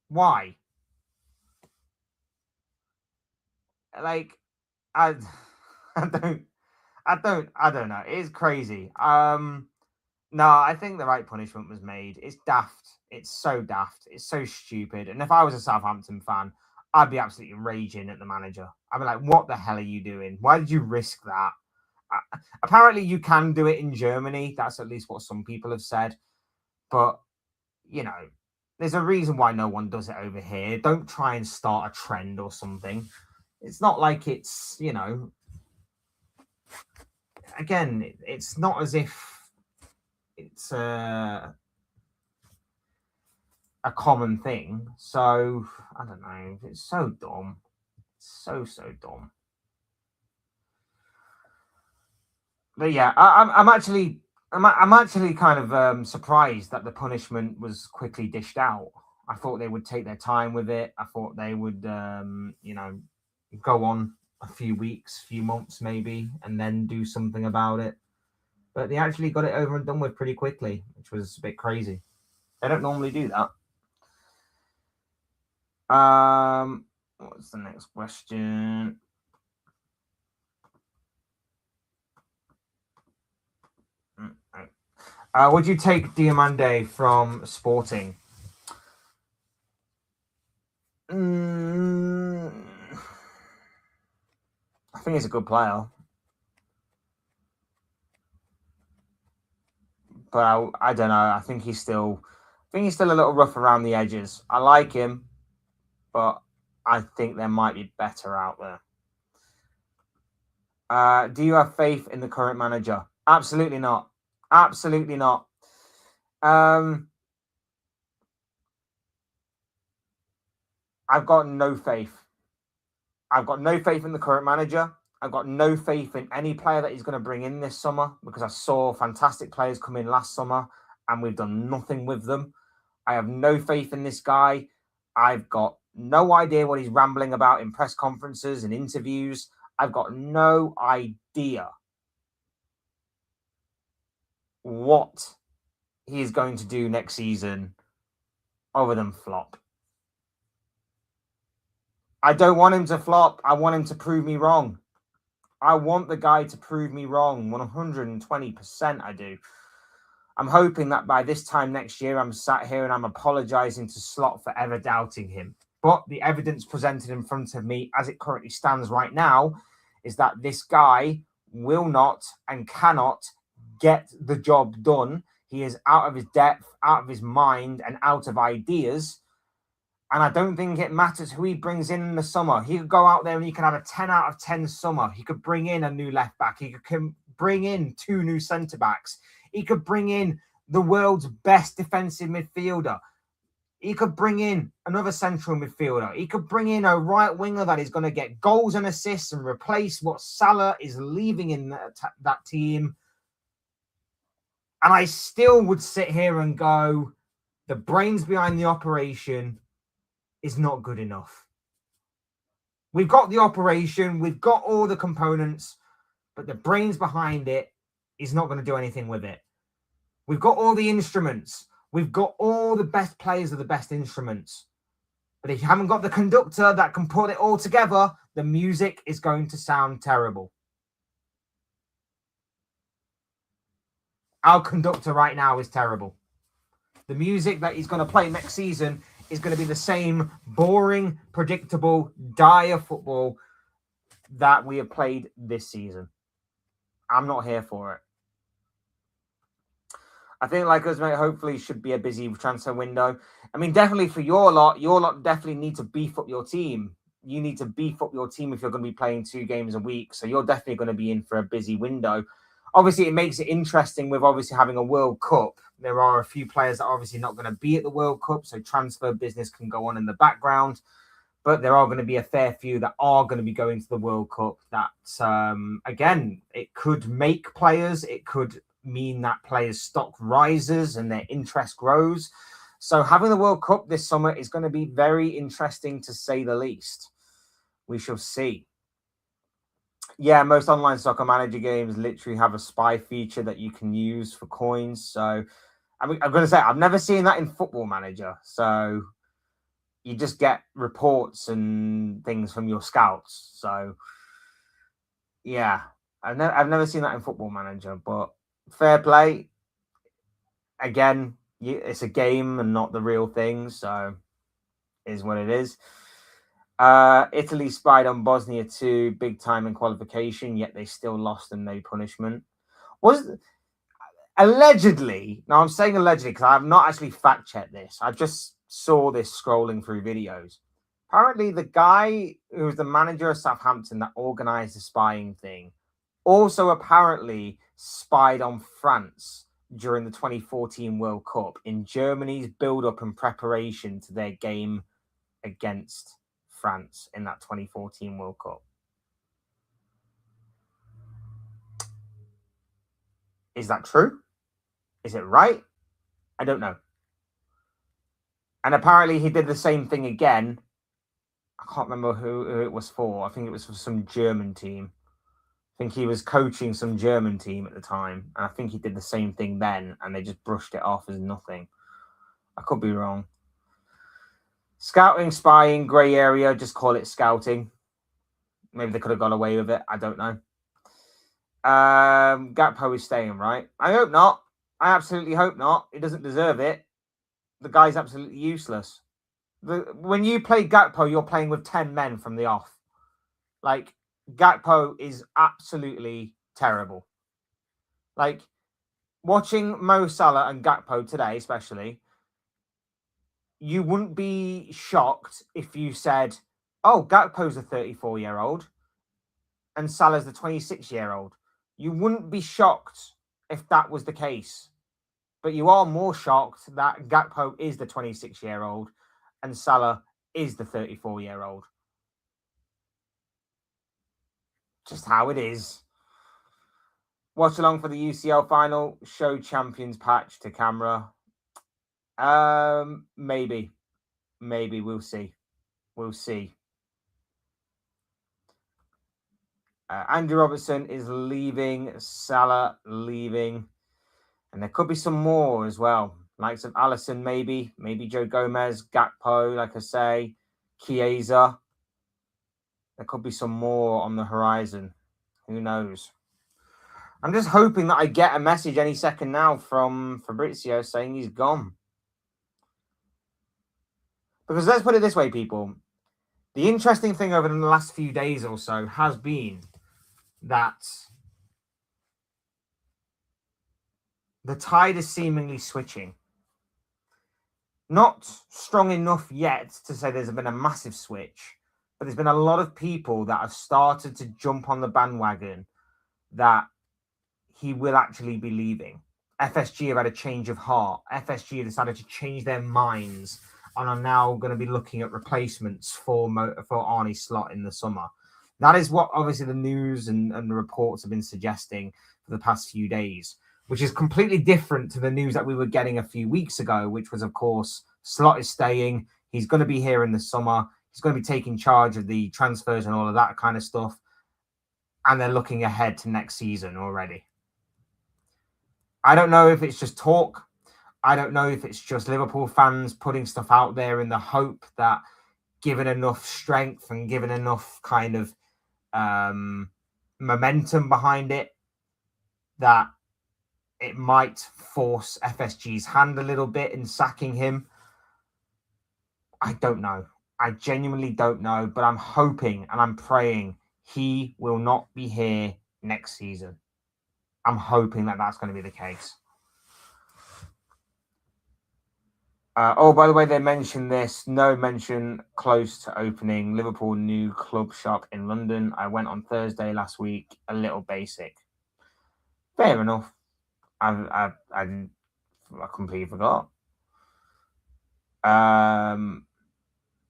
Why? Like, I, I don't know. It's crazy. No, I think the right punishment was made. It's daft. It's so daft. It's so stupid. And if I was a Southampton fan, I'd be absolutely raging at the manager. I'd be like, what the hell are you doing? Why did you risk that? Apparently, you can do it in Germany. That's at least what some people have said. But, you know, there's a reason why no one does it over here. Don't try and start a trend or something. It's not like it's, you know, again, it's not as if it's a common thing. So, I don't know. It's so dumb. So dumb. But yeah, I'm actually kind of surprised that the punishment was quickly dished out. I thought they would take their time with it. I thought they would, you know, go on a few weeks, few months maybe, and then do something about it. But they actually got it over and done with pretty quickly, which was a bit crazy. They don't normally do that. What's the next question? Would you take Diamande from Sporting? I think he's a good player, but I don't know. I think he's still a little rough around the edges. I like him, but I think there might be better out there. Do you have faith in the current manager? Absolutely not. Absolutely not. I've got no faith. I've got no faith in the current manager. I've got no faith in any player that he's going to bring in this summer because I saw fantastic players come in last summer and we've done nothing with them. I have no faith in this guy. I've got no idea what he's rambling about in press conferences and interviews. I've got no idea what he is going to do next season other than flop. I don't want him to flop. I want him to prove me wrong. I want the guy to prove me wrong 120%. I do. I'm hoping that by this time next year, I'm sat here and I'm apologizing to Slot for ever doubting him. But the evidence presented in front of me, as it currently stands right now, is that this guy will not and cannot get the job done. He is out of his depth, out of his mind, and out of ideas. And I don't think it matters who he brings in the summer. He could go out there and he could have a 10 out of 10 summer. He could bring in a new left back. He could bring in 2 new centre backs. He could bring in the world's best defensive midfielder. He could bring in another central midfielder. He could bring in a right winger that is going to get goals and assists and replace what Salah is leaving in that team. And I still would sit here and go, the brains behind the operation is not good enough. We've got the operation, we've got all the components, but the brains behind it is not going to do anything with it. We've got all the instruments. We've got all the best players of the best instruments. But if you haven't got the conductor that can put it all together, the music is going to sound terrible. Our conductor right now is terrible. The music that he's going to play next season is going to be the same boring, predictable, dire football that we have played this season. I'm not here for it. I think, like us, mate, hopefully should be a busy transfer window. I mean, definitely for your lot definitely need to beef up your team. You need to beef up your team if you're going to be playing 2 games a week. So you're definitely going to be in for a busy window. Obviously, it makes it interesting with obviously having a World Cup. There are a few players that are obviously not going to be at the World Cup, so transfer business can go on in the background. But there are going to be a fair few that are going to be going to the World Cup that, again, it could make players. It could mean that players' stock rises and their interest grows. So having the World Cup this summer is going to be very interesting, to say the least. We shall see. Yeah, most online soccer manager games literally have a spy feature that you can use for coins. So I'm going to say I've never seen that in Football Manager. So you just get reports and things from your scouts. So yeah, I've never seen that in Football Manager, but fair play. Again, it's a game and not the real thing, so it is what it is. Italy spied on Bosnia too, big time in qualification, yet they still lost and no punishment. Was allegedly, now I'm saying allegedly because I have not actually fact checked this. I just saw this scrolling through videos. Apparently, the guy who was the manager of Southampton that organized the spying thing also apparently spied on France during the 2014 World Cup in Germany's build-up and preparation to their game against France in that 2014 World Cup. Is that true? Is it right? I don't know. And apparently he did the same thing again. I can't remember who it was for. I think it was for some German team. I think he was coaching some German team at the time. And I think he did the same thing then. And they just brushed it off as nothing. I could be wrong. Scouting, spying, grey area. Just call it scouting. Maybe they could have got away with it. I don't know. Gakpo is staying, right? I hope not. I absolutely hope not. He doesn't deserve it. The guy's absolutely useless. When you play Gakpo, you're playing with 10 men from the off. Like, Gakpo is absolutely terrible. Like, watching Mo Salah and Gakpo today, especially, you wouldn't be shocked if you said, oh, Gakpo's a 34-year-old and Salah's the 26-year-old. You wouldn't be shocked if that was the case. But you are more shocked that Gakpo is the 26-year-old and Salah is the 34-year-old. Just how it is. Watch along for the UCL final. Show champions patch to camera. Maybe we'll see. We'll see. Andrew Robertson is leaving. Salah leaving. And there could be some more as well. Likes of Alisson, maybe Joe Gomez, Gakpo, like I say, Chiesa. There could be some more on the horizon. Who knows? I'm just hoping that I get a message any second now from Fabrizio saying he's gone. Because let's put it this way, people. The interesting thing over the last few days or so has been that the tide is seemingly switching. Not strong enough yet to say there's been a massive switch, but there's been a lot of people that have started to jump on the bandwagon that he will actually be leaving. FSG have had a change of heart. FSG have decided to change their minds and are now going to be looking at replacements for Arne Slot in the summer. That is what obviously the news and the reports have been suggesting for the past few days, which is completely different to the news that we were getting a few weeks ago, which was, of course, Slot is staying. He's going to be here in the summer. He's going to be taking charge of the transfers and all of that kind of stuff. And they're looking ahead to next season already. I don't know if it's just talk. I don't know if it's just Liverpool fans putting stuff out there in the hope that given enough strength and given enough kind of momentum behind it, that it might force FSG's hand a little bit in sacking him. I don't know. I genuinely don't know, but I'm hoping and I'm praying he will not be here next season. I'm hoping that that's going to be the case. By the way, they mentioned this. No mention close to opening. Liverpool new club shop in London. I went on Thursday last week. A little basic. Fair enough. I completely forgot.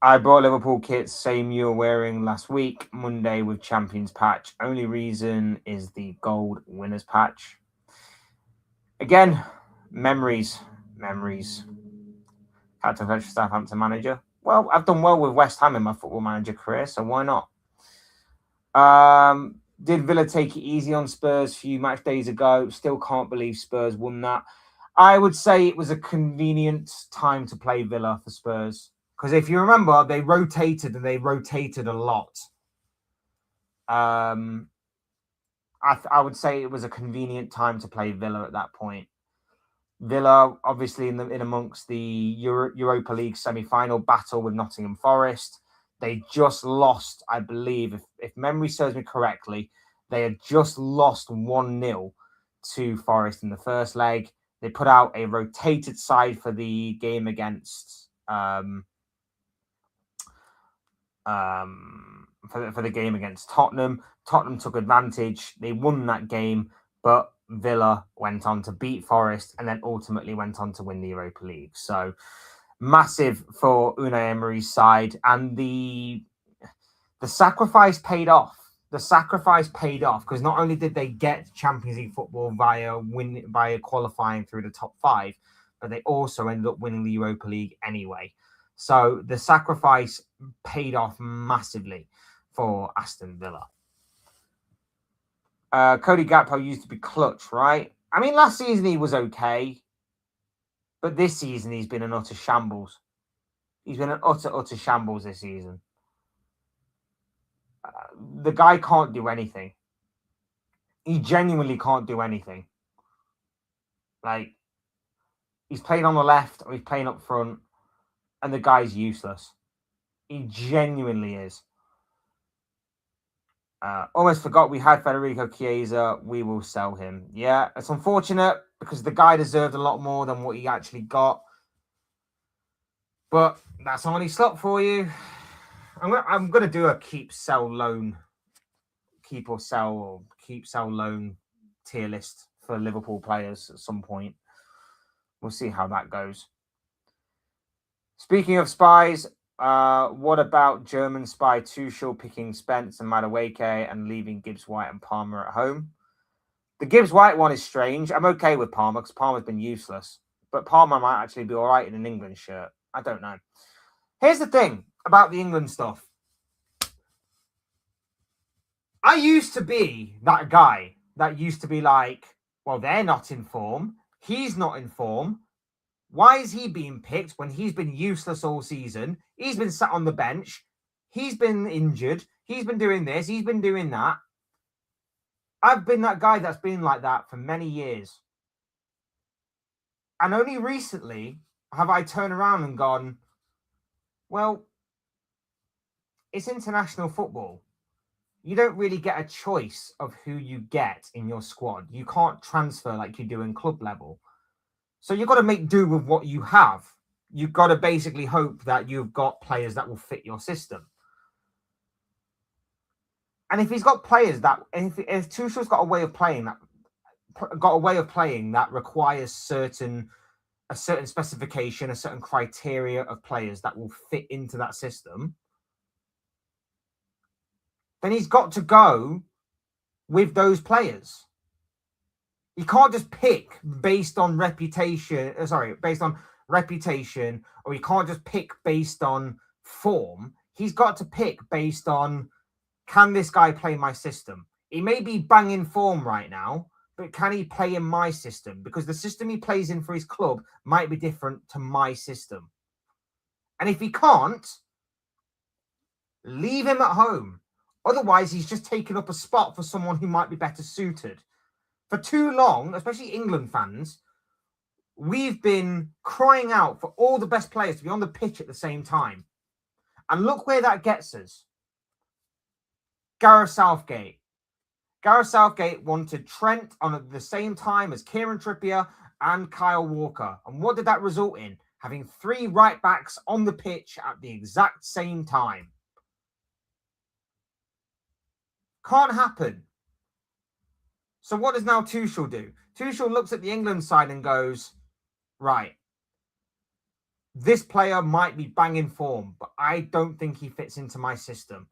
I brought Liverpool kits, same you were wearing last week, Monday with Champions patch. Only reason is the gold winners patch. Again, memories. Had to fetch Southampton manager. Well, I've done well with West Ham in my Football Manager career, so why not? Did Villa take it easy on Spurs a few match days ago? Still can't believe Spurs won that. I would say it was a convenient time to play Villa for Spurs. Because if you remember, they rotated and they rotated a lot. I would say it was a convenient time to play Villa at that point. Villa, obviously, in amongst the Europa League semi-final battle with Nottingham Forest, they just lost, I believe, if memory serves me correctly, they had just lost 1-0 to Forest in the first leg. They put out a rotated side for the game against for the game against Tottenham. Tottenham took advantage. They won that game, but Villa went on to beat Forest and then ultimately went on to win the Europa League. So massive for Unai Emery's side, and the sacrifice paid off. The sacrifice paid off because not only did they get Champions League football via qualifying through the top 5, but they also ended up winning the Europa League anyway. So the sacrifice paid off massively for Aston Villa. Cody Gakpo used to be clutch, right? I mean, last season he was okay, but this season he's been an utter shambles. He's been an utter shambles this season. The guy can't do anything. He genuinely can't do anything. Like, he's playing on the left or he's playing up front, and the guy's useless. He genuinely is. Almost forgot we had Federico Chiesa. We will sell him. Yeah, it's unfortunate because the guy deserved a lot more than what he actually got. But that's on his slot for you. I'm gonna do a keep, sell, loan tier list for Liverpool players at some point. We'll see how that goes. Speaking of spies, what about German spy Tuchel picking Spence and Madueke and leaving Gibbs White and Palmer at home? The Gibbs White one is strange. I'm okay with Palmer because Palmer's been useless. But Palmer might actually be all right in an England shirt. I don't know. Here's the thing about the England stuff. I used to be that guy that used to be like, well, they're not in form. He's not in form. Why is he being picked when he's been useless all season? He's been sat on the bench. He's been injured. He's been doing this. He's been doing that. I've been that guy that's been like that for many years. And only recently have I turned around and gone, well, it's international football. You don't really get a choice of who you get in your squad. You can't transfer like you do in club level. So you've got to make do with what you have. You've got to basically hope that you've got players that will fit your system. And if he's got players that, if Tuchel's got a way of playing that requires a certain specification, a certain criteria of players that will fit into that system, then he's got to go with those players. You can't just pick based on reputation, or you can't just pick based on form. He's got to pick based on, can this guy play my system? He may be banging form right now, but can he play in my system? Because the system he plays in for his club might be different to my system. And if he can't, leave him at home. Otherwise, he's just taken up a spot for someone who might be better suited. For too long, especially England fans, we've been crying out for all the best players to be on the pitch at the same time. And look where that gets us. Gareth Southgate. Gareth Southgate wanted Trent on at the same time as Kieran Trippier and Kyle Walker. And what did that result in? Having 3 right backs on the pitch at the exact same time. Can't happen. So what does now Tuchel do? Tuchel looks at the England side and goes, right, this player might be banging form, but I don't think he fits into my system.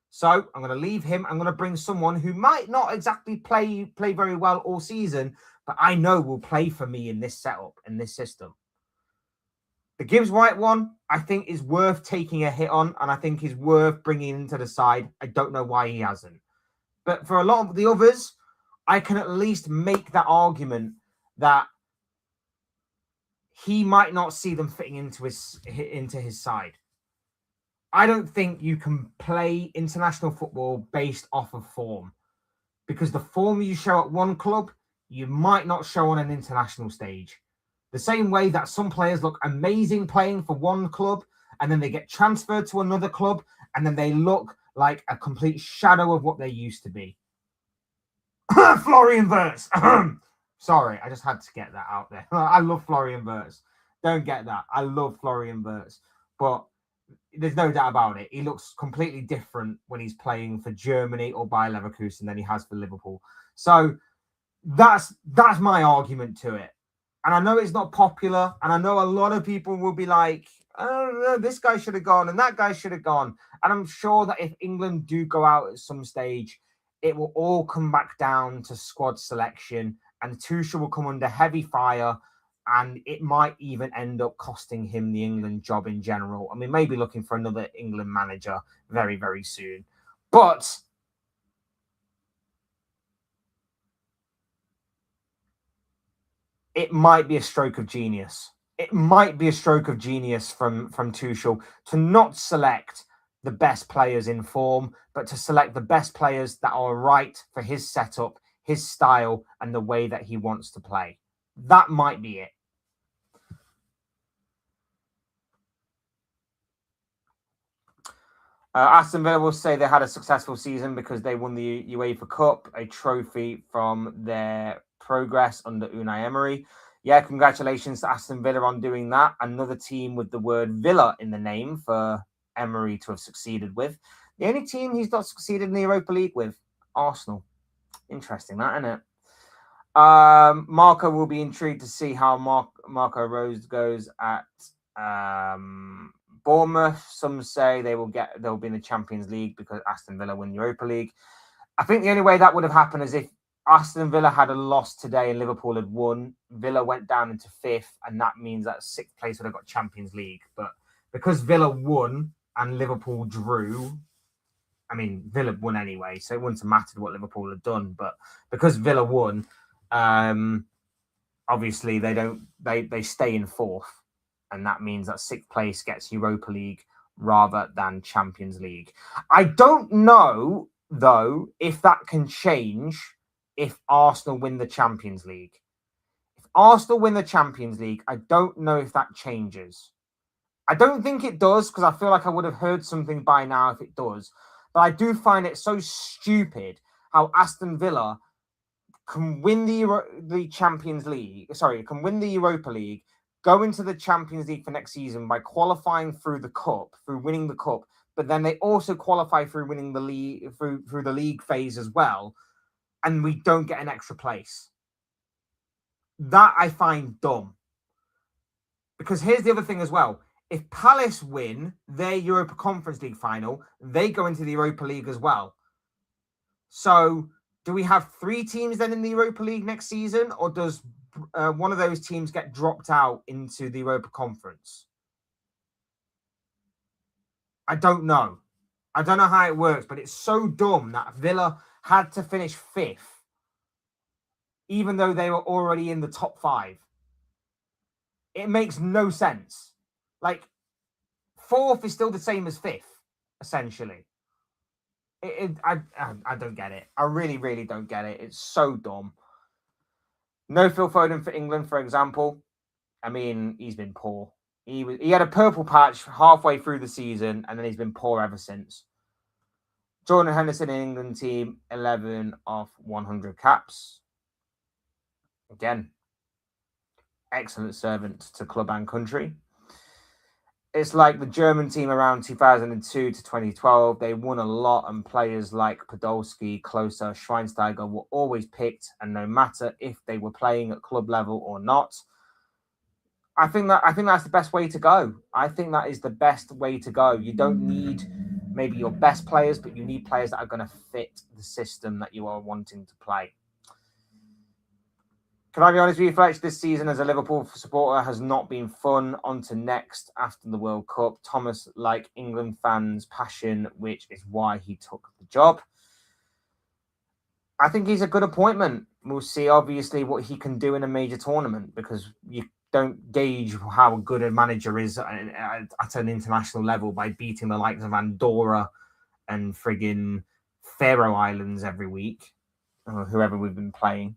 So I'm going to leave him. I'm going to bring someone who might not exactly play very well all season, but I know will play for me in this setup, in this system. The Gibbs White one, I think, is worth taking a hit on, and I think is worth bringing into the side. I don't know why he hasn't. But for a lot of the others, I can at least make that argument that he might not see them fitting into his side. I don't think you can play international football based off of form, because the form you show at one club, you might not show on an international stage. The same way that some players look amazing playing for one club and then they get transferred to another club and then they look like a complete shadow of what they used to be. Florian Wirtz. Sorry, I just had to get that out there. I love Florian Wirtz. Don't get that. I love Florian Wirtz. But there's no doubt about it. He looks completely different when he's playing for Germany or Bayer Leverkusen than he has for Liverpool. So that's my argument to it. And I know it's not popular, and I know a lot of people will be like, oh, this guy should have gone and that guy should have gone. And I'm sure that if England do go out at some stage, it will all come back down to squad selection, and Tuchel will come under heavy fire, and it might even end up costing him the England job in general. I mean, maybe looking for another England manager very, very soon. But it might be a stroke of genius. It might be a stroke of genius from Tuchel to not select the best players in form, but to select the best players that are right for his setup, his style, and the way that he wants to play. That might be it. Aston Villa will say they had a successful season because they won the UEFA Cup, a trophy from their progress under Unai Emery. Yeah, congratulations to Aston Villa on doing that. Another team with the word Villa in the name for Emery to have succeeded with. The only team he's not succeeded in the Europa League with, Arsenal. Interesting, that, isn't it? Marco will be intrigued to see how Marco Rose goes at Bournemouth. Some say they'll be in the Champions League because Aston Villa win the Europa League. I think the only way that would have happened is if Aston Villa had a loss today and Liverpool had won. Villa went down into 5th, and that means that 6th place would have got Champions League. But because Villa won and Liverpool drew, I mean, Villa won anyway, so it wouldn't have mattered what Liverpool had done. But because Villa won, obviously they stay in 4th, and that means that 6th place gets Europa League rather than Champions League. I don't know, though, if that can change if Arsenal win the Champions League. If Arsenal win the Champions League, I don't know if that changes. I don't think it does, because I feel like I would have heard something by now if it does. But I do find it so stupid how Aston Villa can win the Champions League, can win the Europa League, go into the Champions League for next season by qualifying through the cup, through winning the cup, but then they also qualify through winning the league, through the league phase as well, and we don't get an extra place. That I find dumb. Because here's the other thing as well. If Palace win their Europa Conference League final, they go into the Europa League as well. So do we have 3 teams then in the Europa League next season, or does one of those teams get dropped out into the Europa Conference? I don't know. I don't know how it works, but it's so dumb that Villa had to finish 5th, even though they were already in the top 5. It makes no sense. Like, 4th is still the same as 5th, essentially. I don't get it. I really, really don't get it. It's so dumb. No Phil Foden for England, for example. I mean, he's been poor. He had a purple patch halfway through the season, and then he's been poor ever since. Jordan Henderson in England team, 11 of 100 caps. Again, excellent servant to club and country. It's like the German team around 2002 to 2012. They won a lot, and players like Podolski, Klose, Schweinsteiger were always picked, and no matter if they were playing at club level or not. I think that's the best way to go. I think that is the best way to go. You don't need maybe your best players, but you need players that are going to fit the system that you are wanting to play. Can I be honest with you, Fletch? This season as a Liverpool supporter has not been fun. On to next after the World Cup. Thomas, like England fans' passion, which is why he took the job. I think he's a good appointment. We'll see, obviously, what he can do in a major tournament, because you don't gauge how good a manager is at an international level by beating the likes of Andorra and friggin' Faroe Islands every week, or whoever we've been playing.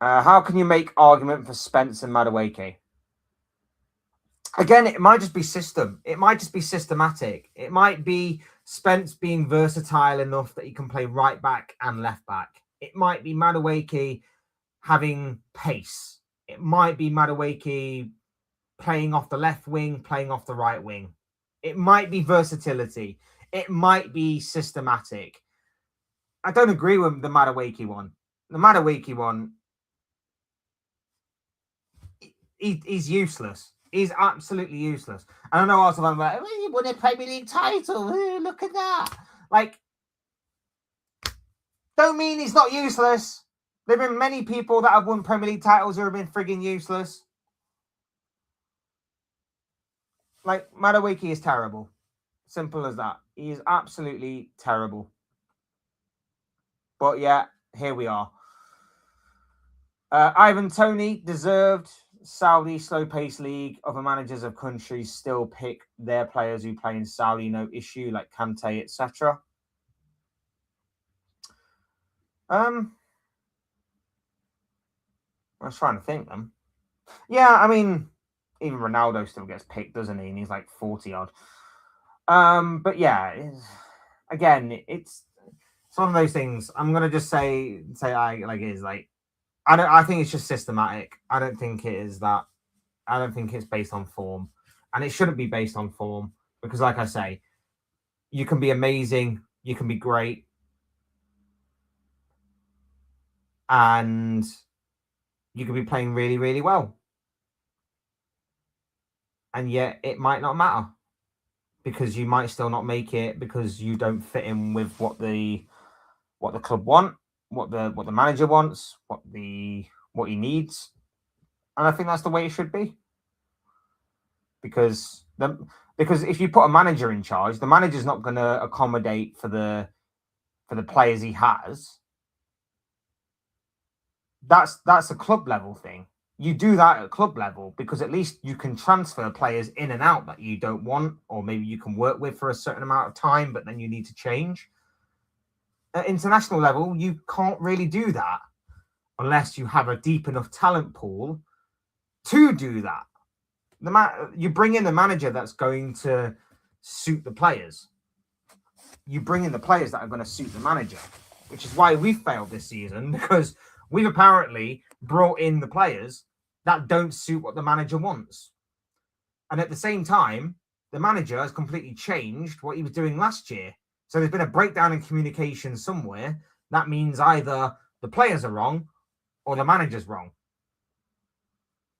How can you make argument for Spence and Madueke? Again, it might just be system. It might just be systematic. It might be Spence being versatile enough that he can play right back and left back. It might be Madueke having pace. It might be Madueke playing off the left wing, playing off the right wing. It might be versatility. It might be systematic. I don't agree with the Madueke one. The Madueke one, he's useless. He's absolutely useless. I don't know what else I'm like, he won a Premier League title. Look at that. Like, don't mean he's not useless. There have been many people that have won Premier League titles who have been frigging useless. Like, Madueke is terrible. Simple as that. He is absolutely terrible. But yeah, here we are. Ivan Toney, deserved. Saudi slow-paced league. Other managers of countries still pick their players who play in Saudi, no issue, like Kante, etc. I was trying to think them. Yeah, I mean, even Ronaldo still gets picked, doesn't he? And he's like 40 odd. But yeah, again, it's one of those things. I'm gonna just say I like it is like I think it's just systematic. I don't think it is that. I don't think it's based on form, and it shouldn't be based on form, because, like I say, you can be amazing, you can be great, and you could be playing really, really well, and yet it might not matter, because you might still not make it, because you don't fit in with what the club want, what the manager wants, what he needs, and I think that's the way it should be. Because if you put a manager in charge, the manager's not going to accommodate for the players he has. That's a club level thing. You do that at club level because at least you can transfer players in and out that you don't want, or maybe you can work with for a certain amount of time, but then you need to change. At international level, you can't really do that unless you have a deep enough talent pool to do that. You bring in the manager that's going to suit the players. You bring in the players that are going to suit the manager, which is why we've failed this season, because we've apparently brought in the players that don't suit what the manager wants. And at the same time, the manager has completely changed what he was doing last year. So there's been a breakdown in communication somewhere. That means either the players are wrong or the manager's wrong.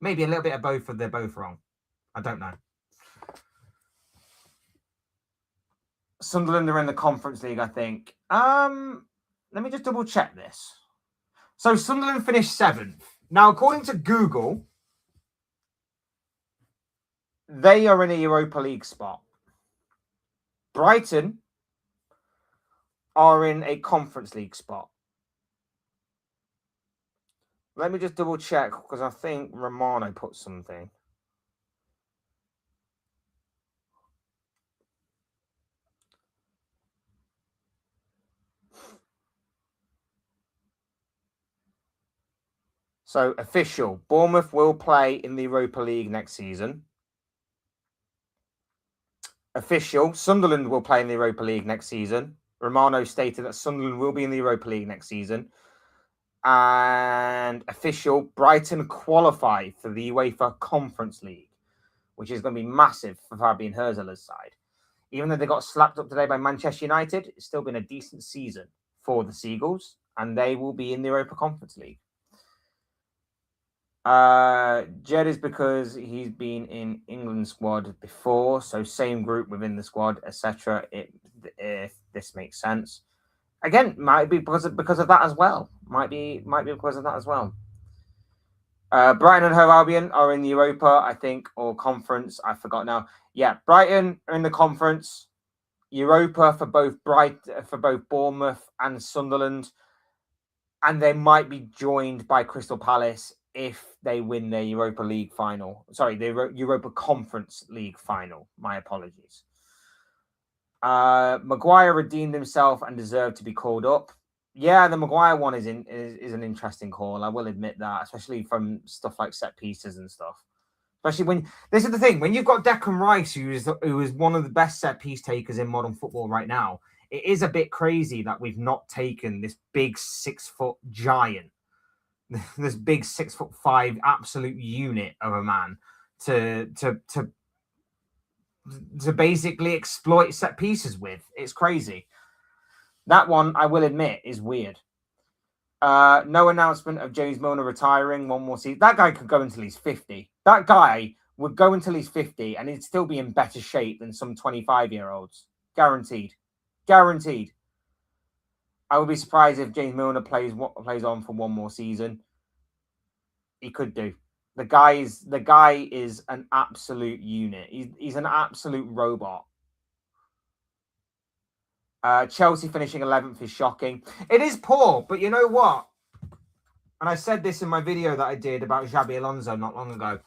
Maybe a little bit of both, or they're both wrong. I don't know. Sunderland are in the Conference League, I think. Let me just double check this. So Sunderland finished 7th. Now, according to Google, they are in a Europa League spot. Brighton are in a Conference League spot. Let me just double check, because I think Romano put something. So, official. Bournemouth will play in the Europa League next season. Official. Sunderland will play in the Europa League next season. Romano stated that Sunderland will be in the Europa League next season. And official. Brighton qualify for the UEFA Conference League, which is going to be massive for Fabian Herzler's side. Even though they got slapped up today by Manchester United, it's still been a decent season for the Seagulls, and they will be in the Europa Conference League. Jed is because he's been in England squad before, so same group within the squad, etc. If this makes sense, again, might be because of that as well. Might be because of that as well. Brighton and Hove Albion are in the Europa, I think, or conference. I forgot now. Yeah, Brighton are in the conference. Europa for both Bournemouth and Sunderland, and they might be joined by Crystal Palace if they win their Europa League final. Sorry, the Europa Conference League final. My apologies. Maguire redeemed himself and deserved to be called up. Yeah, the Maguire one is an interesting call. I will admit that, especially from stuff like set pieces and stuff. Especially when this is the thing, when you've got Declan Rice, who is one of the best set piece takers in modern football right now, it is a bit crazy that we've not taken this big 6 foot giant, this big 6'5" absolute unit of a man to basically exploit set pieces with. It's crazy. That one, I will admit, is weird. No announcement of James Milner retiring one more season. That guy could go until he's 50. That guy would go until he's 50 and he'd still be in better shape than some 25-year-olds. Guaranteed. Guaranteed. I would be surprised if James Milner plays on for one more season. He could do. The guy is an absolute unit. He's an absolute robot. Chelsea finishing 11th is shocking. It is poor, but you know what? And I said this in my video that I did about Xabi Alonso not long ago.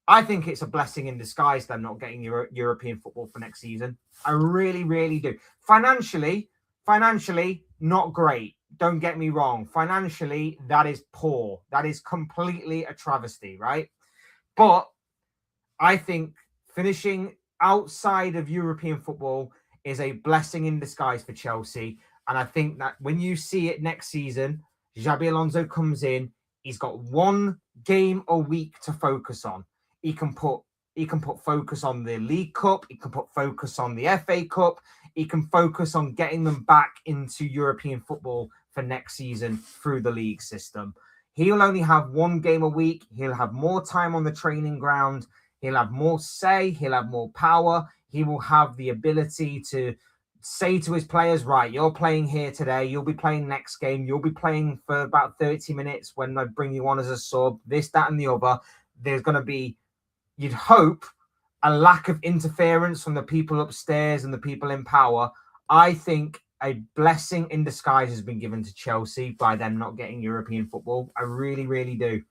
I think it's a blessing in disguise them not getting European football for next season. I really, really do. Financially, not great. Don't get me wrong. Financially, that is poor. That is completely a travesty, right? But I think finishing outside of European football is a blessing in disguise for Chelsea. And I think that when you see it next season, Xabi Alonso comes in, he's got one game a week to focus on. He can put focus on the League Cup, he can put focus on the FA Cup, he can focus on getting them back into European football for next season through the league system. He'll only have one game a week, he'll have more time on the training ground, he'll have more say, he'll have more power, he will have the ability to say to his players, right, you're playing here today, you'll be playing next game, you'll be playing for about 30 minutes when I bring you on as a sub, this, that, and the other. There's going to be, you'd hope, a lack of interference from the people upstairs and the people in power. I think a blessing in disguise has been given to Chelsea by them not getting European football. I really, really do.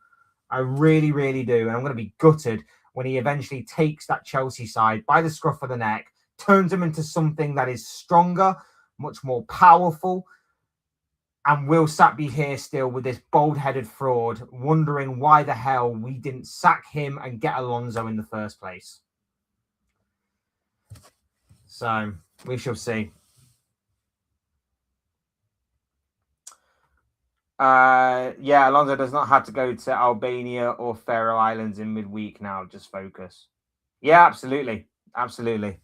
I really, really do. And I'm going to be gutted when he eventually takes that Chelsea side by the scruff of the neck, turns them into something that is stronger, much more powerful, and we'll be here still with this bald-headed fraud, wondering why the hell we didn't sack him and get Alonso in the first place. So, we shall see. Yeah, Alonso does not have to go to Albania or Faroe Islands in midweek now. Just focus. Yeah, absolutely. Absolutely.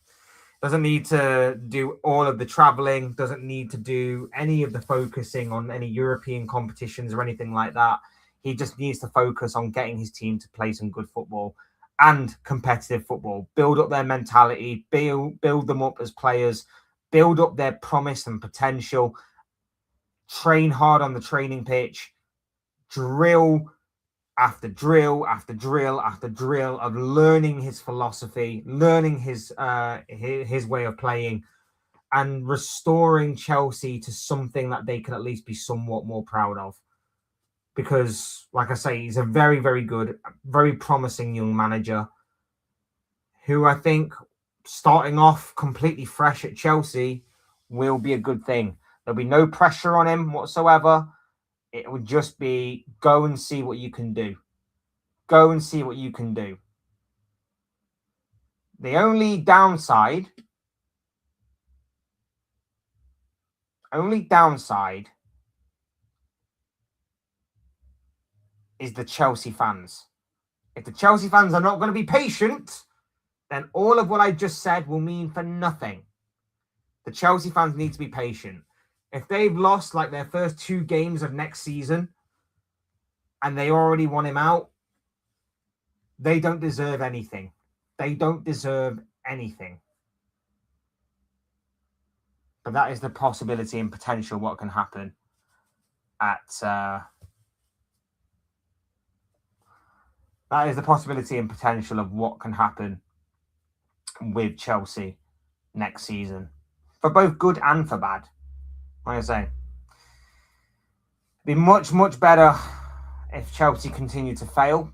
Doesn't need to do all of the traveling, doesn't need to do any of the focusing on any European competitions or anything like that. He just needs to focus on getting his team to play some good football and competitive football, build up their mentality, build them up as players, build up their promise and potential, train hard on the training pitch, drill after drill after drill after drill of learning his philosophy, learning his way of playing, and restoring Chelsea to something that they can at least be somewhat more proud of. Because, like I say, he's a very, very good, very promising young manager who I think starting off completely fresh at Chelsea will be a good thing. There'll be no pressure on him whatsoever. It would just be go and see what you can do. Go and see what you can do. The only downside is the Chelsea fans. If the Chelsea fans are not going to be patient, then all of what I just said will mean for nothing. The Chelsea fans need to be patient. If they've lost like their first 2 games of next season and they already want him out, they don't deserve anything. They don't deserve anything. But that is the possibility and potential what can happen at that is the possibility and potential of what can happen with Chelsea next season. for both good and for bad. Like I say, it'd be much, much better if Chelsea continue to fail.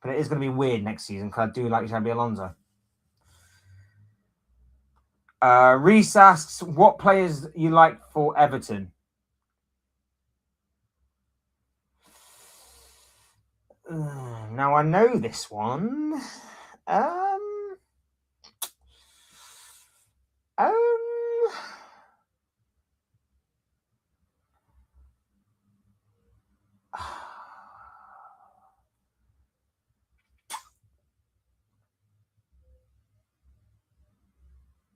But it is going to be weird next season because I do like Xabi Alonso. Reese asks, what players you like for Everton? Now I know this one.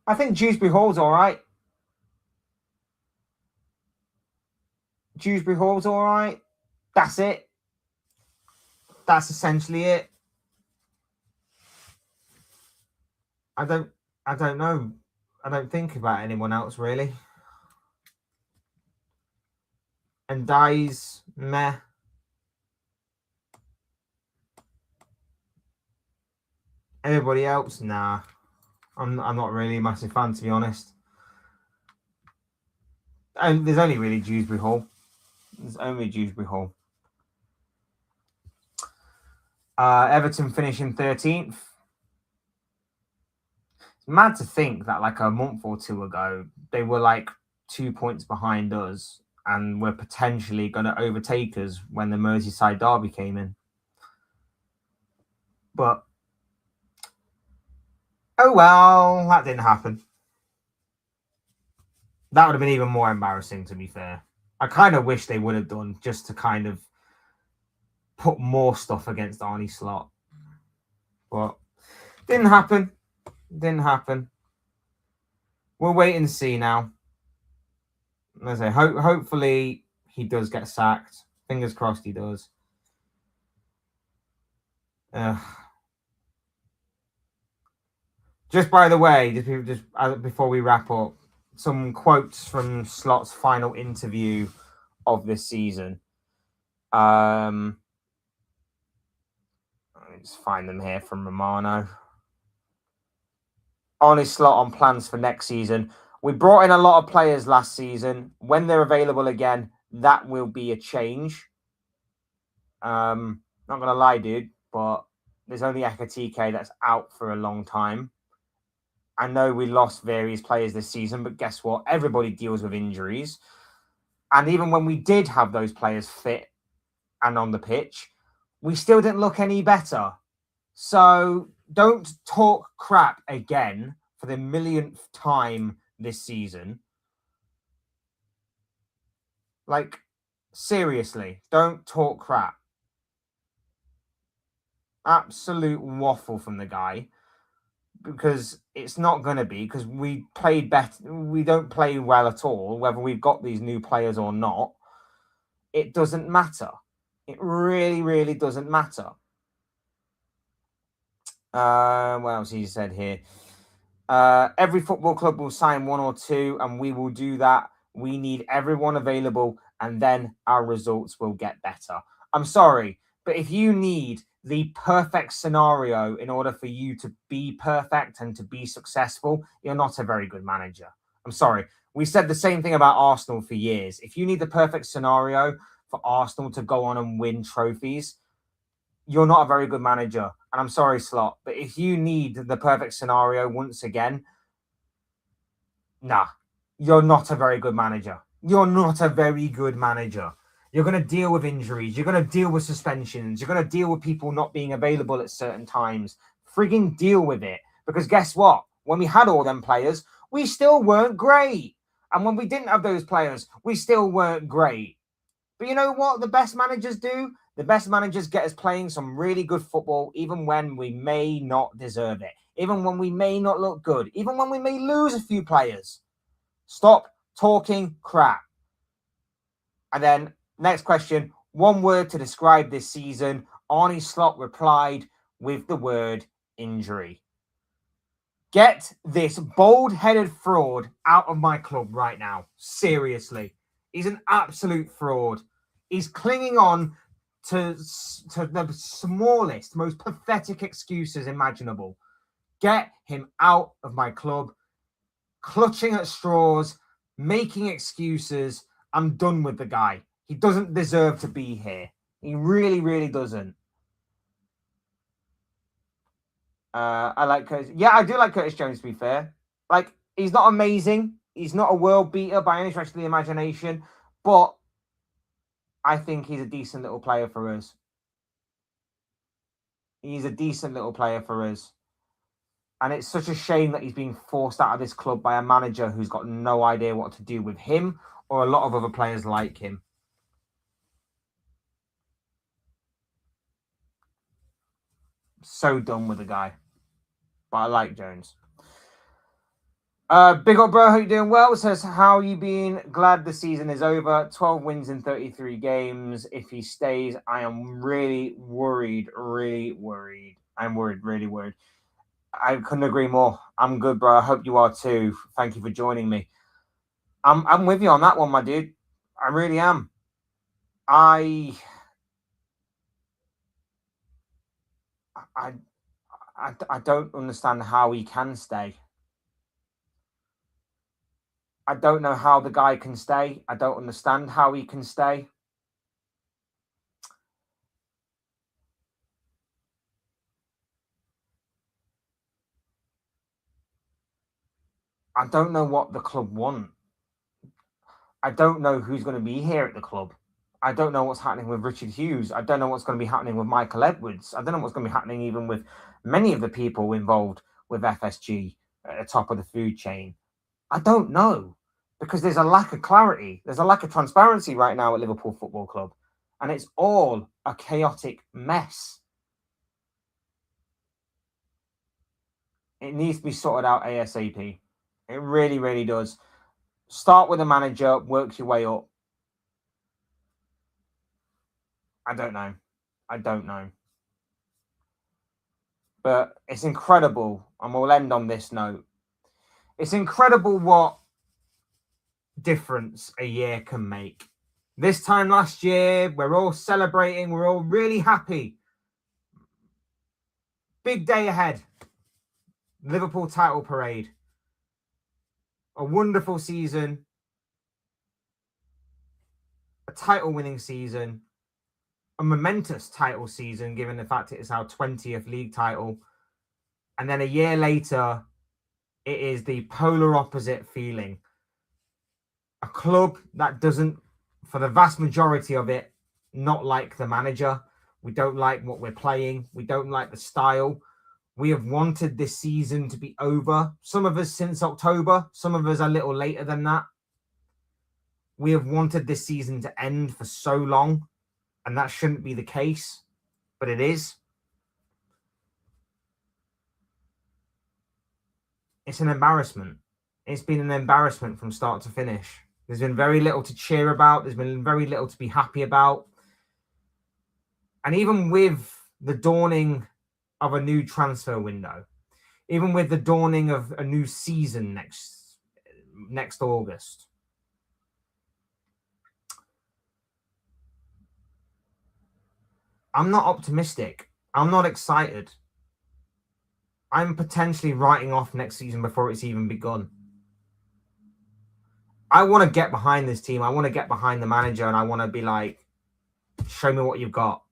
I think Dewsbury Hall's all right. Dewsbury Hall's all right. That's it. That's essentially it. I don't know. I don't think about anyone else really. And Dies, meh. Everybody else, nah. I'm not really a massive fan, to be honest. And there's only really Dewsbury Hall. There's only Dewsbury Hall. Everton finishing 13th. It's mad to think that like a month or two ago, they were like 2 points behind us and were potentially going to overtake us when the Merseyside derby came in. But, oh well, that didn't happen. That would have been even more embarrassing, to be fair. I kind of wish they would have done, just to kind of put more stuff against Arne Slot. But didn't happen. Didn't happen. We'll wait and see now. As I say, hopefully he does get sacked. Fingers crossed he does. Just by the way, just before we wrap up, some quotes from Slot's final interview of this season. Let me just find them here from Romano. Arne Slot on plans for next season. We brought in a lot of players last season. When they're available again, that will be a change. Not going to lie, dude, but there's only Ekatike that's out for a long time. I know we lost various players this season, but guess what? Everybody deals with injuries. And even when we did have those players fit and on the pitch, we still didn't look any better. So don't talk crap again for the millionth time this season. Like, seriously, don't talk crap. Absolute waffle from the guy. Because it's not going to be, because we played better. We don't play well at all, whether we've got these new players or not. It doesn't matter. It really, really doesn't matter. What else he said here? Every football club will sign one or two, and we will do that. We need everyone available, and then our results will get better. I'm sorry, but if you need the perfect scenario in order for you to be perfect and to be successful, you're not a very good manager. I'm sorry. We said the same thing about Arsenal for years. If you need the perfect scenario for Arsenal to go on and win trophies, you're not a very good manager. And I'm sorry, Slot, but if you need the perfect scenario once again, nah, you're not a very good manager. You're not a very good manager. You're going to deal with injuries. You're going to deal with suspensions. You're going to deal with people not being available at certain times. Frigging deal with it. Because guess what? When we had all them players, we still weren't great. And when we didn't have those players, we still weren't great. But you know what the best managers do? The best managers get us playing some really good football, even when we may not deserve it. Even when we may not look good. Even when we may lose a few players. Stop talking crap. And then, next question. One word to describe this season. Arne Slot replied with the word injury. Get this bald-headed fraud out of my club right now. Seriously. He's an absolute fraud. He's clinging on to the smallest, most pathetic excuses imaginable. Get him out of my club. clutching at straws, making excuses. I'm done with the guy. He doesn't deserve to be here. He really, really doesn't. I like Curtis. Yeah, I do like Curtis Jones, to be fair. Like, he's not amazing. He's not a world beater by any stretch of the imagination. But I think he's a decent little player for us. He's a decent little player for us. And it's such a shame that he's being forced out of this club by a manager who's got no idea what to do with him or a lot of other players like him. So done with the guy. But I like Jones. Big up, bro. Hope you're doing well. Says, how you been? Glad the season is over. 12 wins in 33 games. If he stays, I am really worried. Really worried. I'm worried. Really worried. I couldn't agree more. I'm good, bro. I hope you are too. Thank you for joining me. I'm with you on that one, my dude. I really am. I don't understand how he can stay. I don't know how the guy can stay. I don't understand how he can stay. I don't know what the club want. I don't know who's going to be here at the club. I don't know what's happening with Richard Hughes. I don't know what's going to be happening with Michael Edwards. I don't know what's going to be happening even with many of the people involved with FSG at the top of the food chain. I don't know, because there's a lack of clarity. There's a lack of transparency right now at Liverpool Football Club. And it's all a chaotic mess. It needs to be sorted out ASAP. It really, really does. Start with a manager, work your way up. I don't know. But it's incredible, and we'll end on this note. It's incredible what difference a year can make. This time last year, we're all celebrating. We're all really happy. Big day ahead. Liverpool title parade. A wonderful season. A title-winning season. A momentous title season, given the fact it is our 20th league title. And then a year later, it is the polar opposite feeling. A club that doesn't, for the vast majority of it, not like the manager. We don't like what we're playing. We don't like the style. We have wanted this season to be over. Some of us since October. Some of us a little later than that. We have wanted this season to end for so long. And that shouldn't be the case. But it is. It's an embarrassment. It's been an embarrassment from start to finish. There's been very little to cheer about. There's been very little to be happy about. And even with the dawning of a new transfer window, even with the dawning of a new season next August, I'm not optimistic. I'm not excited. I'm potentially writing off next season before it's even begun. I want to get behind this team. I want to get behind the manager, and I want to be like, show me what you've got.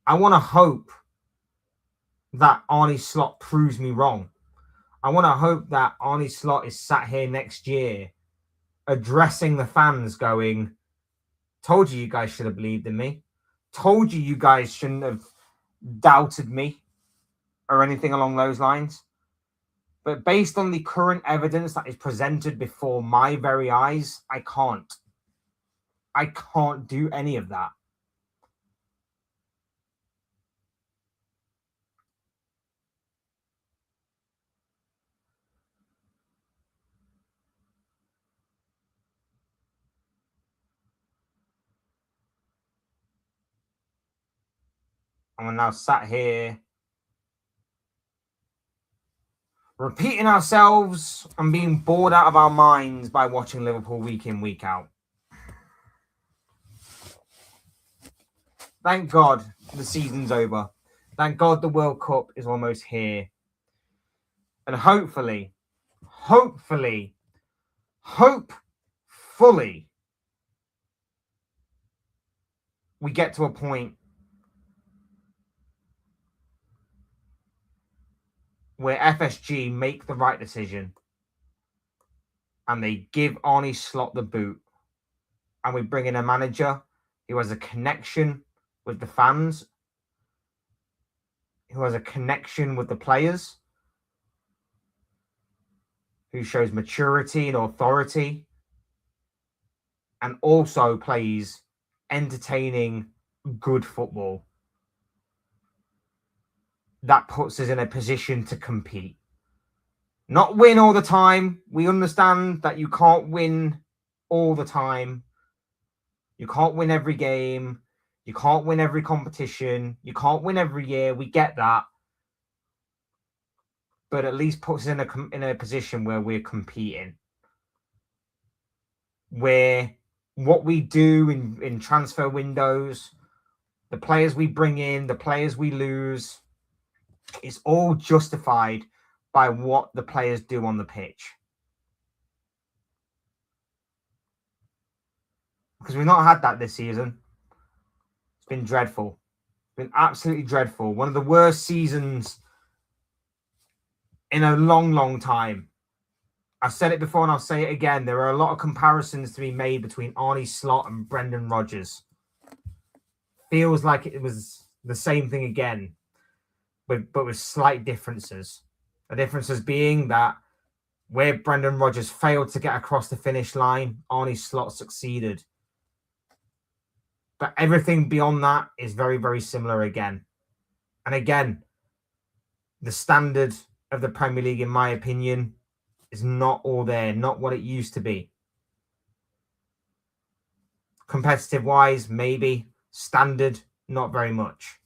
I want to hope that Arne Slot proves me wrong. I want to hope that Arne Slot is sat here next year addressing the fans going, told you guys should have believed in me. Told you guys shouldn't have doubted me or anything along those lines. But based on the current evidence that is presented before my very eyes, I can't. I can't do any of that. And we're now sat here repeating ourselves and being bored out of our minds by watching Liverpool week in, week out. Thank God the season's over. Thank God the World Cup is almost here. And hopefully hopefully, we get to a point where FSG make the right decision and they give Arne Slot the boot, and we bring in a manager who has a connection with the fans, who has a connection with the players, who shows maturity and authority, and also plays entertaining, good football. That puts us in a position to compete. Not win all the time. We understand that you can't win all the time. You can't win every game. You can't win every competition. You can't win every year. We get that. But at least puts us in a position where we're competing. Where what we do in transfer windows, the players we bring in, the players we lose, is all justified by what the players do on the pitch. Because we've not had that this season. It's been dreadful. It's been absolutely dreadful. One of the worst seasons in a long, long time. I've said it before and I'll say it again. There are a lot of comparisons to be made between Arne Slot and Brendan Rodgers. Feels like it was the same thing again, but with slight differences. The differences being that where Brendan Rodgers failed to get across the finish line, Arne Slot succeeded. But everything beyond that is very, very similar again. And again, the standard of the Premier League, in my opinion, is not all there, not what it used to be. Competitive-wise, maybe. Standard, not very much.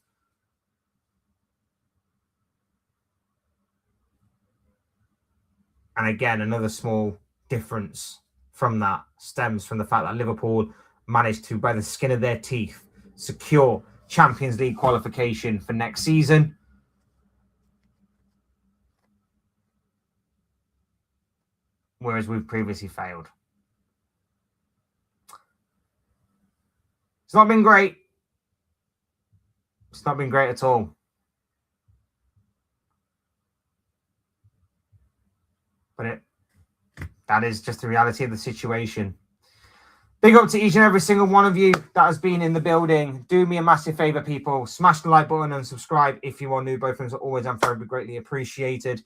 And again, another small difference from that stems from the fact that Liverpool managed to, by the skin of their teeth, secure Champions League qualification for next season. Whereas we've previously failed. It's not been great. It's not been great at all. But that is just the reality of the situation. Big up to each and every single one of you that has been in the building. Do me a massive favor, people. Smash the like button and subscribe if you are new. Both things are always and forever greatly appreciated.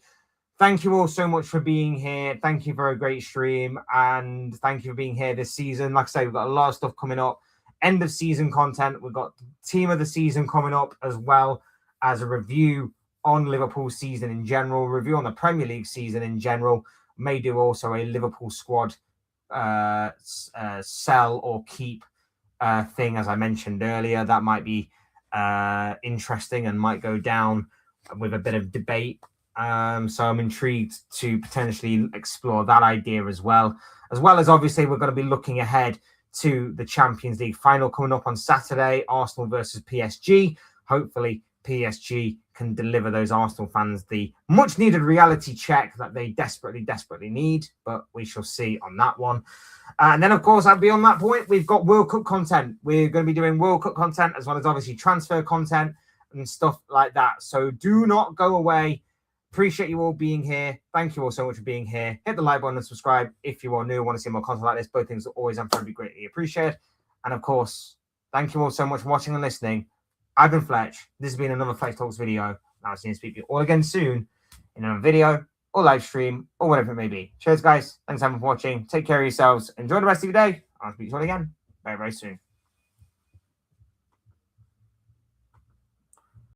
Thank you all so much for being here. Thank you for a great stream. And thank you for being here this season. Like I say, we've got a lot of stuff coming up. End of season content. We've got team of the season coming up, as well as a review on Liverpool season in general, review on the Premier League season in general. May do also a Liverpool squad sell or keep thing, as I mentioned earlier. That might be interesting and might go down with a bit of debate. So I'm intrigued to potentially explore that idea as well as obviously we're going to be looking ahead to the Champions League final coming up on Saturday, Arsenal versus PSG. Hopefully PSG can deliver those Arsenal fans the much needed reality check that they desperately need, but we shall see on that one. And then, of course, beyond that point, we've got World Cup content. We're going to be doing World Cup content as well as obviously transfer content and stuff like that. So do not go away. Appreciate you all being here. Thank you all so much for being here. Hit the like button and subscribe if you are new and want to see more content like this. Both things are always and forever greatly appreciated. And of course, thank you all so much for watching and listening. I've been Fletch. This has been another Fletch Talks video. I'll see you and speak to you all again soon in another video or live stream or whatever it may be. Cheers, guys. Thanks everyone for watching. Take care of yourselves. Enjoy the rest of your day. I'll speak to you all again very, very soon.